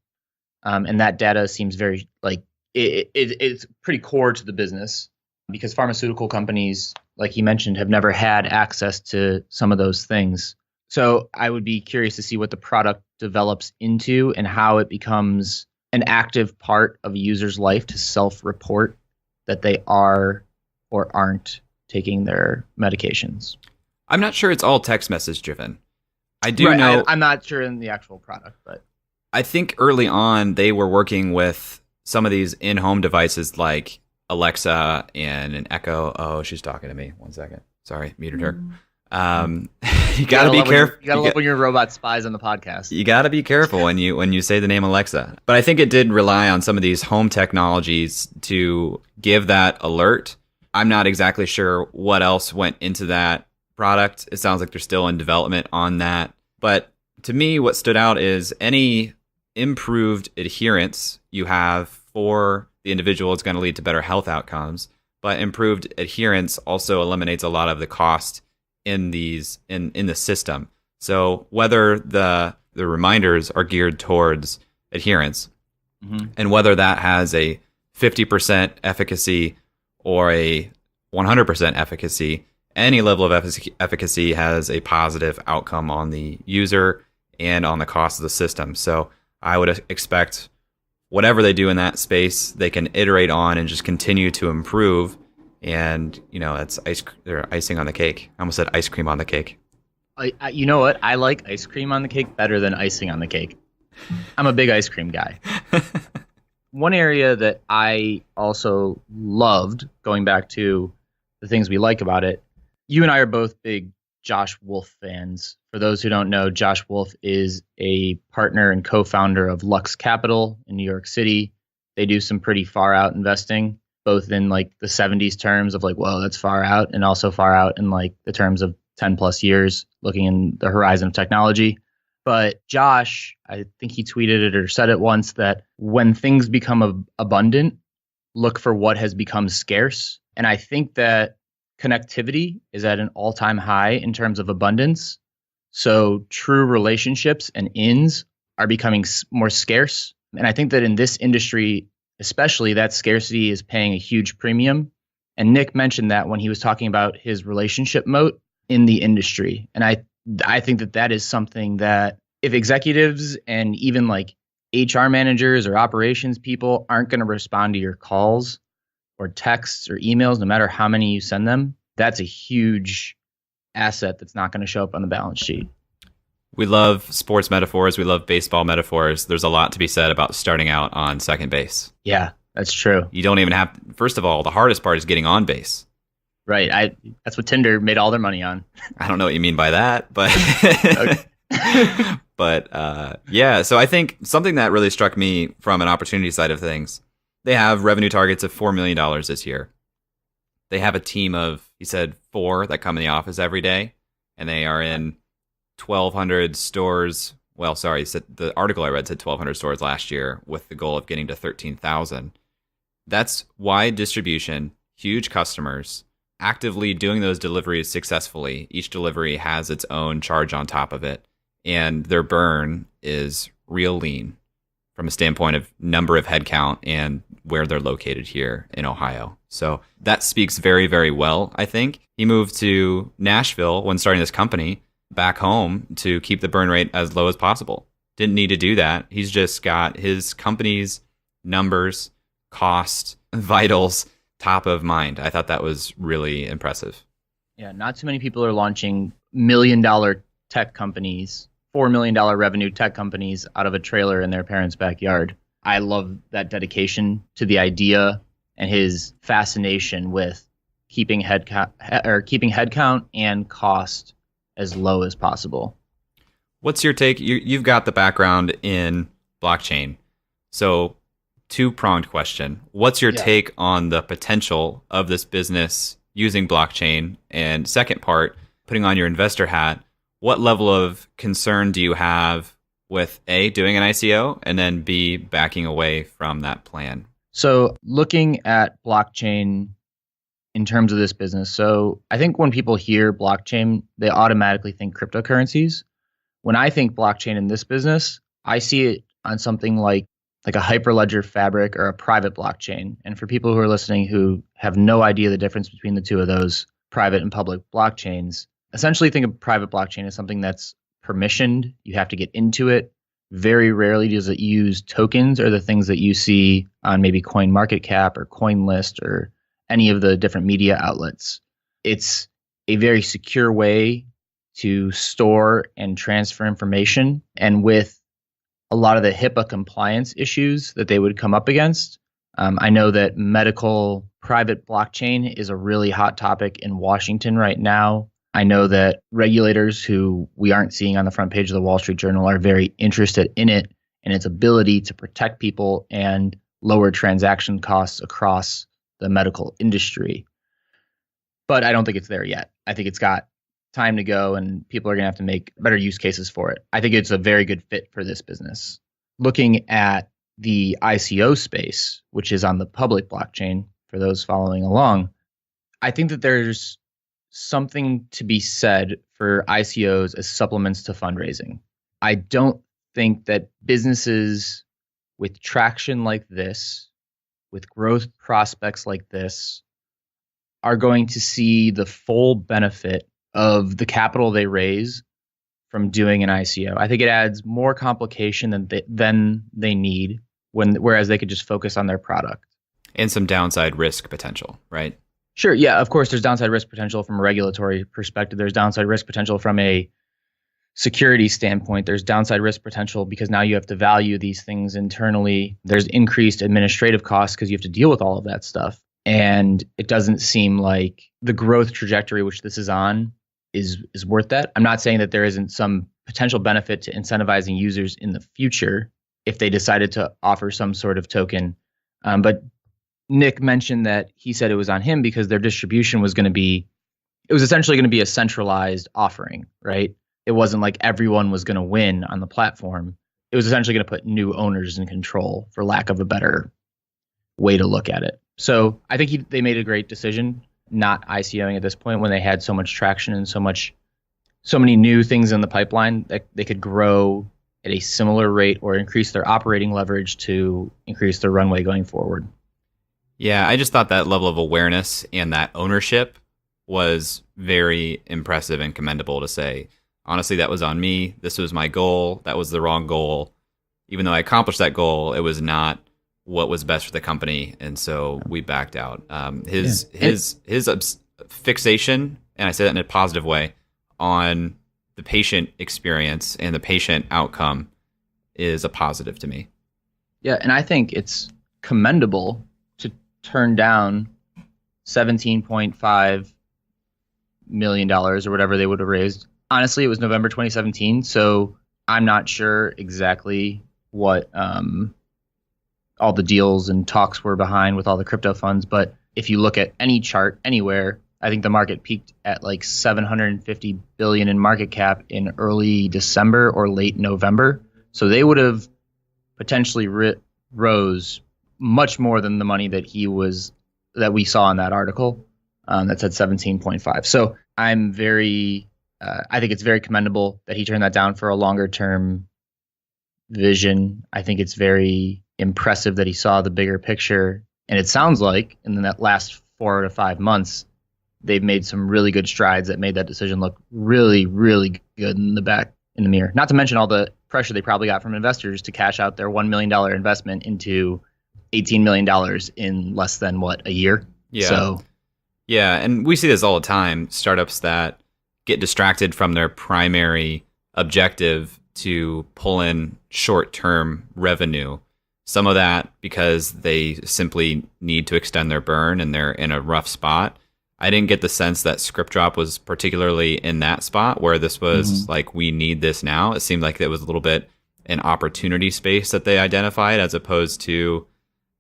And that data seems very like it's pretty core to the business, because pharmaceutical companies, like he mentioned, have never had access to some of those things. So I would be curious to see what the product develops into and how it becomes an active part of a user's life to self-report that they are or aren't taking their medications. I'm not sure it's all text message driven. I do know. I'm not sure in the actual product, but I think early on they were working with some of these in-home devices like Alexa and an Echo. Oh, she's talking to me. 1 second. Sorry, muted her. You gotta be careful. You gotta love when your robot spies on the podcast. You gotta be careful when you say the name Alexa. But I think it did rely on some of these home technologies to give that alert. I'm not exactly sure what else went into that product. It sounds like they're still in development on that. But to me, what stood out is any improved adherence you have for the individual is going to lead to better health outcomes. But improved adherence also eliminates a lot of the cost in the system. So whether the reminders are geared towards adherence, and whether that has a 50% efficacy or a 100% efficacy, any level of efficacy has a positive outcome on the user and on the cost of the system. So I would expect whatever they do in that space, they can iterate on and just continue to improve. And, that's they're icing on the cake. I almost said ice cream on the cake. You know what? I like ice cream on the cake better than icing on the cake. I'm a big ice cream guy. One area that I also loved, going back to the things we like about it, you and I are both big Josh Wolf fans. For those who don't know, Josh Wolf is a partner and co-founder of Lux Capital in New York City. They do some pretty far out investing, both in like the 70s terms of like, whoa, that's far out, and also far out in like the terms of 10 plus years, looking in the horizon of technology. But Josh, I think he tweeted it or said it once, that when things become abundant, look for what has become scarce. And I think that connectivity is at an all-time high in terms of abundance. So true relationships and ins are becoming more scarce. And I think that in this industry, especially, that scarcity is paying a huge premium. And Nick mentioned that when he was talking about his relationship moat in the industry. And I think that that is something that if executives and even like HR managers or operations people aren't going to respond to your calls or texts or emails, no matter how many you send them, that's a huge asset that's not going to show up on the balance sheet. We love sports metaphors. We love baseball metaphors. There's a lot to be said about starting out on second base. Yeah, that's true. You don't even have, first of all, the hardest part is getting on base. Right. That's what Tinder made all their money on. I don't know what you mean by that, but but yeah. So I think something that really struck me from an opportunity side of things, they have revenue targets of $4 million this year. They have a team of, he said, 4 that come in the office every day, and they are in 1,200 stores. Well, sorry, he said, the article I read said 1,200 stores last year with the goal of getting to 13,000. That's wide distribution, huge customers, actively doing those deliveries successfully. Each delivery has its own charge on top of it, and their burn is real lean from a standpoint of number of headcount and where they're located here in Ohio. So that speaks very, very well, I think. He moved to Nashville when starting this company, back home, to keep the burn rate as low as possible. Didn't need to do that. He's just got his company's numbers, cost, vitals top of mind. I thought that was really impressive. Yeah, not too many people are launching $1 million tech companies, $4 million revenue tech companies out of a trailer in their parents' backyard. I love that dedication to the idea and his fascination with keeping headcount and cost as low as possible. What's your take? You've got the background in blockchain. So two-pronged question. What's your take on the potential of this business using blockchain? And second part, putting on your investor hat, what level of concern do you have with A, doing an ICO, and then B, backing away from that plan? So looking at blockchain in terms of this business, so I think when people hear blockchain, they automatically think cryptocurrencies. When I think blockchain in this business, I see it on something like a Hyperledger Fabric or a private blockchain. And for people who are listening who have no idea the difference between the two of those, private and public blockchains, essentially think of private blockchain as something that's permissioned. You have to get into it. Very rarely does it use tokens or the things that you see on maybe CoinMarketCap or CoinList or any of the different media outlets. It's a very secure way to store and transfer information. And with a lot of the HIPAA compliance issues that they would come up against, I know that medical private blockchain is a really hot topic in Washington right now. I know that regulators who we aren't seeing on the front page of the Wall Street Journal are very interested in it and its ability to protect people and lower transaction costs across the medical industry. But I don't think it's there yet. I think it's got time to go and people are going to have to make better use cases for it. I think it's a very good fit for this business. Looking at the ICO space, which is on the public blockchain, for those following along, I think that there's something to be said for ICOs as supplements to fundraising. I don't think that businesses with traction like this, with growth prospects like this, are going to see the full benefit of the capital they raise from doing an ICO. I think it adds more complication than they need, whereas they could just focus on their product. And some downside risk potential, right? Sure. Yeah, of course, there's downside risk potential from a regulatory perspective. There's downside risk potential from a security standpoint, there's downside risk potential because now you have to value these things internally. There's increased administrative costs because you have to deal with all of that stuff. And it doesn't seem like the growth trajectory which this is on is worth that. I'm not saying that there isn't some potential benefit to incentivizing users in the future if they decided to offer some sort of token. But Nick mentioned that he said it was on him because their distribution was essentially going to be a centralized offering, right? It wasn't like everyone was going to win on the platform. It was essentially going to put new owners in control, for lack of a better way to look at it. So I think they made a great decision not ICOing at this point when they had so much traction and so many new things in the pipeline that they could grow at a similar rate or increase their operating leverage to increase their runway going forward. Yeah, I just thought that level of awareness and that ownership was very impressive and commendable to say, honestly, that was on me. This was my goal. That was the wrong goal. Even though I accomplished that goal, it was not what was best for the company, and so we backed out. His fixation, and I say that in a positive way, on the patient experience and the patient outcome is a positive to me. Yeah, and I think it's commendable to turn down $17.5 million or whatever they would have raised. Honestly, it was November 2017, so I'm not sure exactly what all the deals and talks were behind with all the crypto funds. But if you look at any chart anywhere, I think the market peaked at like 750 billion in market cap in early December or late November. So they would have potentially rose much more than the money that we saw in that article that said 17.5. So I'm I think it's very commendable that he turned that down for a longer term vision. I think it's very impressive that he saw the bigger picture. And it sounds like in that last 4 to 5 months, they've made some really good strides that made that decision look really, really good in the mirror. Not to mention all the pressure they probably got from investors to cash out their $1 million investment into $18 million in less than a year? Yeah. Yeah. And we see this all the time. Startups that get distracted from their primary objective to pull in short-term revenue. Some of that because they simply need to extend their burn and they're in a rough spot. I didn't get the sense that ScriptDrop was particularly in that spot where this was like, we need this now. It seemed like it was a little bit an opportunity space that they identified as opposed to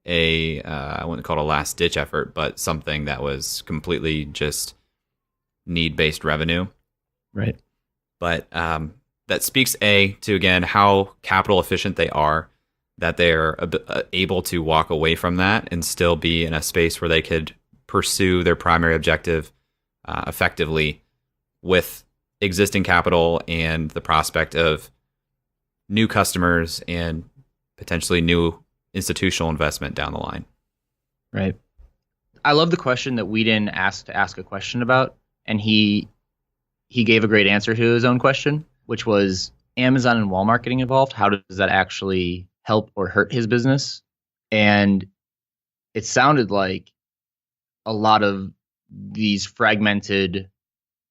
I wouldn't call it a last ditch effort, but something that was completely just need-based revenue. Right. But that speaks to, again, how capital efficient they are, that they're able to walk away from that and still be in a space where they could pursue their primary objective effectively with existing capital and the prospect of new customers and potentially new institutional investment down the line. Right. I love the question that we didn't ask to ask a question about, and he gave a great answer to his own question, which was Amazon and Walmart getting involved. How does that actually help or hurt his business? And it sounded like a lot of these fragmented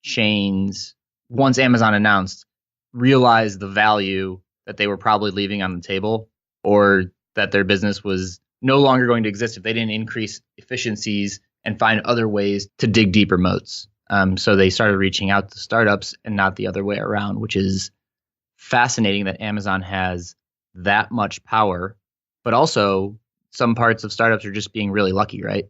chains, once Amazon announced, realized the value that they were probably leaving on the table, or that their business was no longer going to exist if they didn't increase efficiencies and find other ways to dig deeper moats. So they started reaching out to startups and not the other way around, which is fascinating that Amazon has that much power, but also some parts of startups are just being really lucky, right?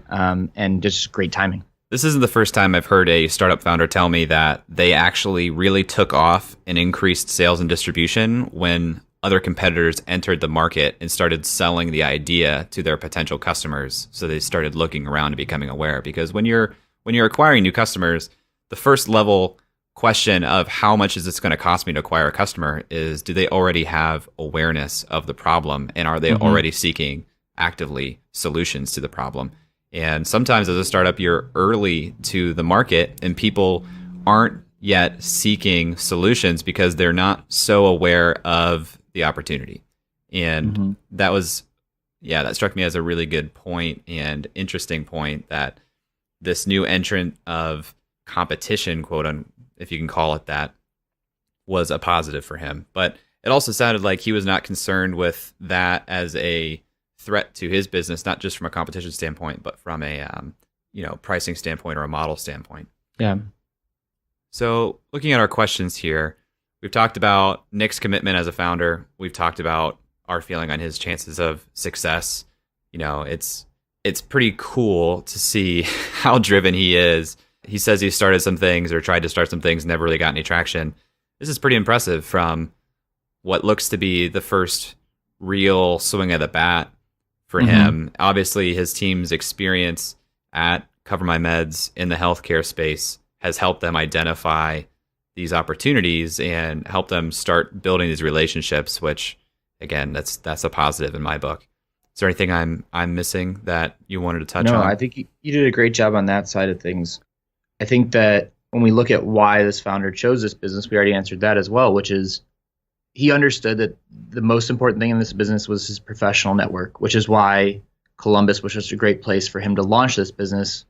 And just great timing. This isn't the first time I've heard a startup founder tell me that they actually really took off and increased sales and distribution when other competitors entered the market and started selling the idea to their potential customers. So they started looking around and becoming aware. Because when you're acquiring new customers, the first level question of how much is this going to cost me to acquire a customer is, do they already have awareness of the problem, and are they already seeking actively solutions to the problem? And sometimes as a startup, you're early to the market and people aren't yet seeking solutions because they're not so aware of the opportunity. And that struck me as a really good point and interesting point, that this new entrant of competition, quote unquote, if you can call it that, was a positive for him. But it also sounded like he was not concerned with that as a threat to his business, not just from a competition standpoint, but from a pricing standpoint or a model standpoint. Yeah. So looking at our questions here, we've talked about Nick's commitment as a founder. We've talked about our feeling on his chances of success. It's pretty cool to see how driven he is. He says he started some things or tried to start some things, never really got any traction. This is pretty impressive from what looks to be the first real swing of the bat for him. Obviously, his team's experience at Cover My Meds in the healthcare space has helped them identify these opportunities and help them start building these relationships, which, again, that's a positive in my book. Is there anything I'm missing that you wanted to touch on? No, I think you did a great job on that side of things. I think that when we look at why this founder chose this business, we already answered that as well, which is he understood that the most important thing in this business was his professional network, which is why Columbus was such a great place for him to launch this business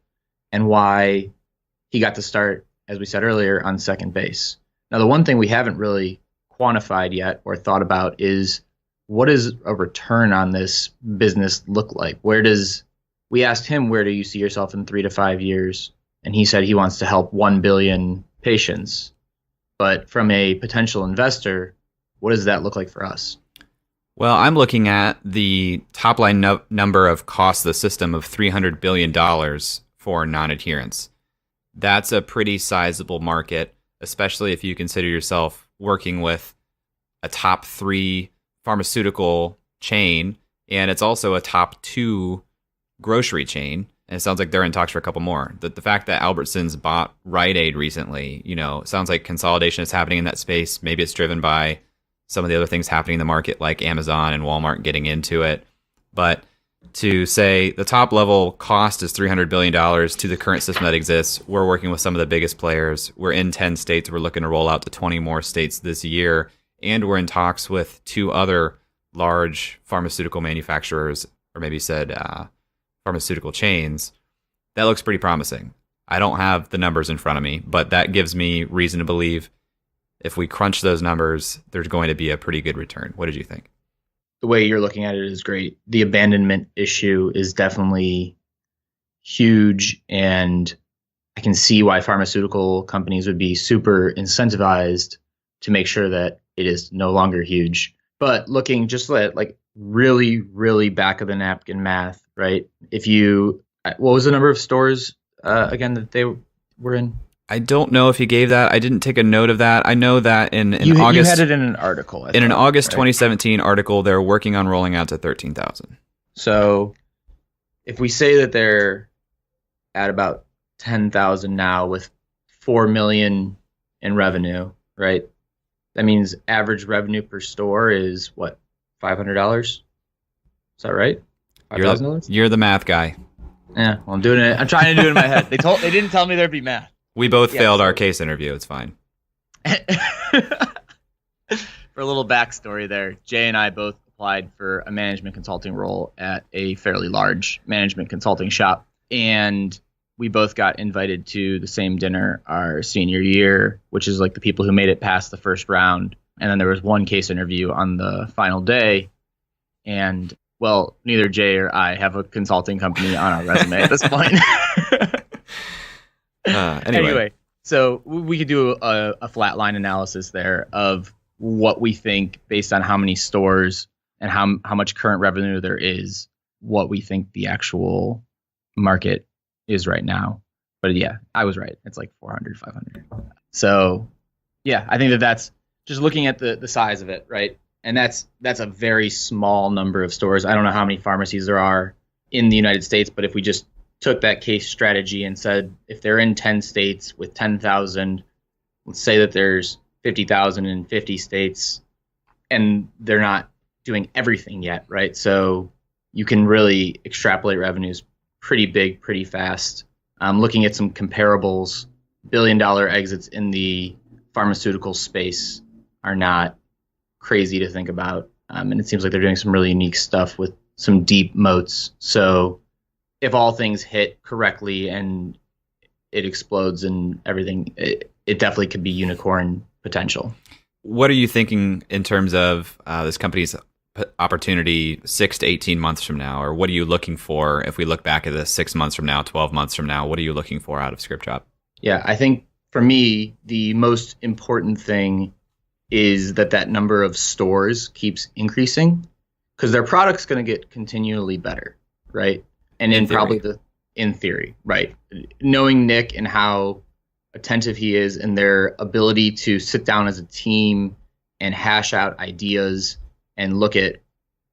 and why he got to start, as we said earlier, on second base. Now, the one thing we haven't really quantified yet or thought about is what does a return on this business look like? We asked him, where do you see yourself in 3 to 5 years? And he said he wants to help 1 billion patients. But from a potential investor, what does that look like for us? Well, I'm looking at the top line number of costs of the system of $300 billion for non-adherence. That's a pretty sizable market, especially if you consider yourself working with a top 3 pharmaceutical chain, and it's also a top 2 grocery chain. And it sounds like they're in talks for a couple more. The fact that Albertsons bought Rite Aid recently, it sounds like consolidation is happening in that space. Maybe it's driven by some of the other things happening in the market, like Amazon and Walmart getting into it. But to say the top level cost is $300 billion to the current system that exists, we're working with some of the biggest players. We're in 10 states. We're looking to roll out to 20 more states this year. And we're in talks with 2 other large pharmaceutical manufacturers, or maybe said pharmaceutical chains. That looks pretty promising. I don't have the numbers in front of me, but that gives me reason to believe if we crunch those numbers, there's going to be a pretty good return. What did you think? The way you're looking at it is great. The abandonment issue is definitely huge, and I can see why pharmaceutical companies would be super incentivized to make sure that it is no longer huge. But looking just at like really, really back of the napkin math, right? What was the number of stores again that they were in? I don't know if he gave that. I didn't take a note of that. I know that in August... You had it in an article. In an August 2017 article, they're working on rolling out to 13,000. So if we say that they're at about 10,000 now with 4 million in revenue, right? That means average revenue per store is what, $500? Is that right? $5,000? You're the math guy. Yeah, well, I'm doing it. I'm trying to do it in my head. They didn't tell me there'd be math. We both failed our case interview. It's fine. For a little backstory there, Jay and I both applied for a management consulting role at a fairly large management consulting shop. And we both got invited to the same dinner our senior year, which is like the people who made it past the first round. And then there was one case interview on the final day. And, well, neither Jay or I have a consulting company on our resume at this point. Anyway, so we could do a flat line analysis there of what we think based on how many stores and how much current revenue there is, what we think the actual market is right now. But yeah, I was right. It's like 400, 500. So yeah, I think that's just looking at the size of it, right? And that's a very small number of stores. I don't know how many pharmacies there are in the United States, but if we just took that case strategy and said, if they're in 10 states with 10,000, let's say that there's 50,000 in 50 states, and they're not doing everything yet, right? So you can really extrapolate revenues pretty big, pretty fast. Looking at some comparables, billion-dollar exits in the pharmaceutical space are not crazy to think about. And it seems like they're doing some really unique stuff with some deep moats. So if all things hit correctly and it explodes and everything, it definitely could be unicorn potential. what are you thinking in terms of this company's opportunity 6 to 18 months from now? Or what are you looking for if we look back at this 6 months from now, 12 months from now? What are you looking for out of ScriptDrop? Yeah, I think for me, the most important thing is that number of stores keeps increasing because their product's going to get continually better, right? And in theory, right? Knowing Nick and how attentive he is and their ability to sit down as a team and hash out ideas and look at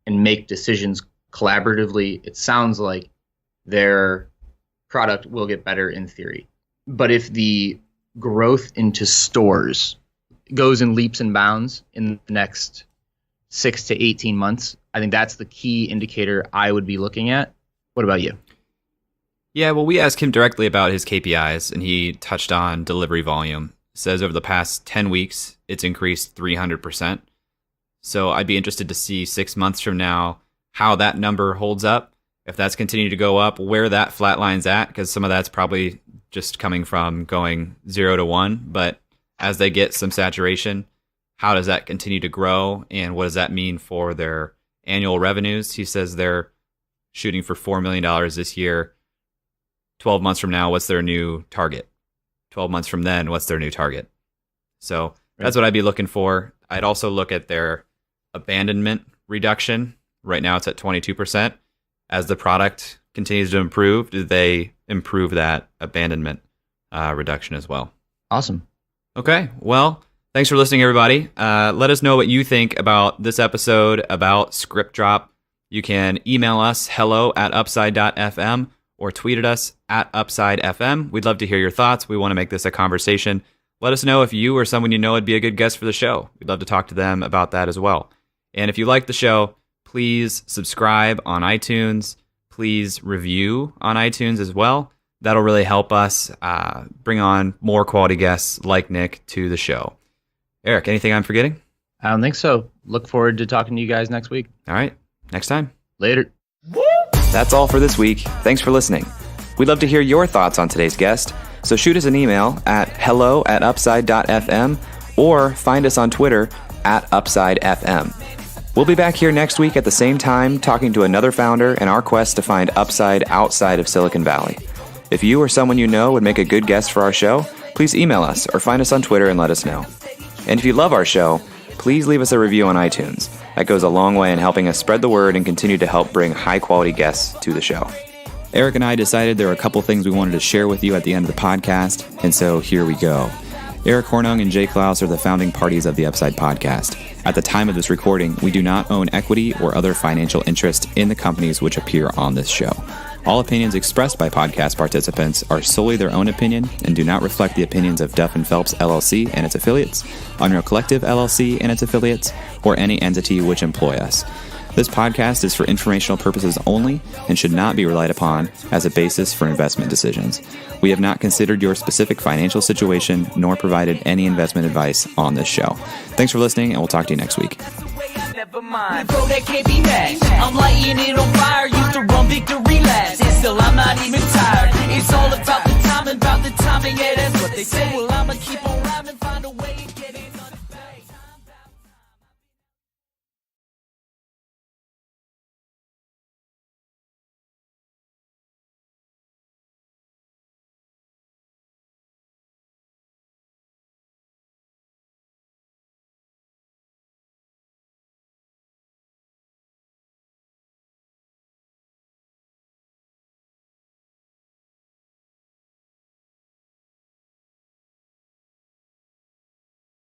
and make decisions collaboratively, it sounds like their product will get better in theory. But if the growth into stores goes in leaps and bounds in the next 6 to 18 months, I think that's the key indicator I would be looking at. What about you? Yeah, well, we asked him directly about his KPIs, and he touched on delivery volume. Says over the past 10 weeks, it's increased 300%. So I'd be interested to see 6 months from now how that number holds up. If that's continued to go up, where that flatlines at, because some of that's probably just coming from going 0 to 1. But as they get some saturation, how does that continue to grow? And what does that mean for their annual revenues? He says they're shooting for $4 million this year. 12 months from now, what's their new target? 12 months from then, what's their new target? So that's what I'd be looking for. I'd also look at their abandonment reduction. Right now it's at 22%. As the product continues to improve, do they improve that abandonment reduction as well? Awesome. Okay, well, thanks for listening, everybody. Let us know what you think about this episode, about ScriptDrop. You can email us, hello@upside.fm, or tweet at us @UpsideFM. We'd love to hear your thoughts. We want to make this a conversation. Let us know if you or someone you know would be a good guest for the show. We'd love to talk to them about that as well. And if you like the show, please subscribe on iTunes. Please review on iTunes as well. That'll really help us bring on more quality guests like Nick to the show. Eric, anything I'm forgetting? I don't think so. Look forward to talking to you guys next week. All right. Next time. Later. That's all for this week. Thanks for listening. We'd love to hear your thoughts on today's guest, so shoot us an email at hello@upside.fm or find us on Twitter @UpsideFM. We'll be back here next week at the same time talking to another founder in our quest to find upside outside of Silicon Valley. If you or someone you know would make a good guest for our show, please email us or find us on Twitter and let us know. And if you love our show, please leave us a review on iTunes. That goes a long way in helping us spread the word and continue to help bring high-quality guests to the show. Eric and I decided there were a couple things we wanted to share with you at the end of the podcast, and so here we go. Eric Hornung and Jay Klaus are the founding parties of the Upside podcast. At the time of this recording, we do not own equity or other financial interest in the companies which appear on this show. All opinions expressed by podcast participants are solely their own opinion and do not reflect the opinions of Duff & Phelps LLC and its affiliates, Unreal Collective LLC and its affiliates, or any entity which employ us. This podcast is for informational purposes only and should not be relied upon as a basis for investment decisions. We have not considered your specific financial situation nor provided any investment advice on this show. Thanks for listening, and we'll talk to you next week. Never mind, bro, that can't be matched. I'm lighting it on fire, used to run victory laps, and still I'm not even tired. It's all about the timing, yeah, that's what they say. Well, I'ma keep on rhyming, find a way to get it.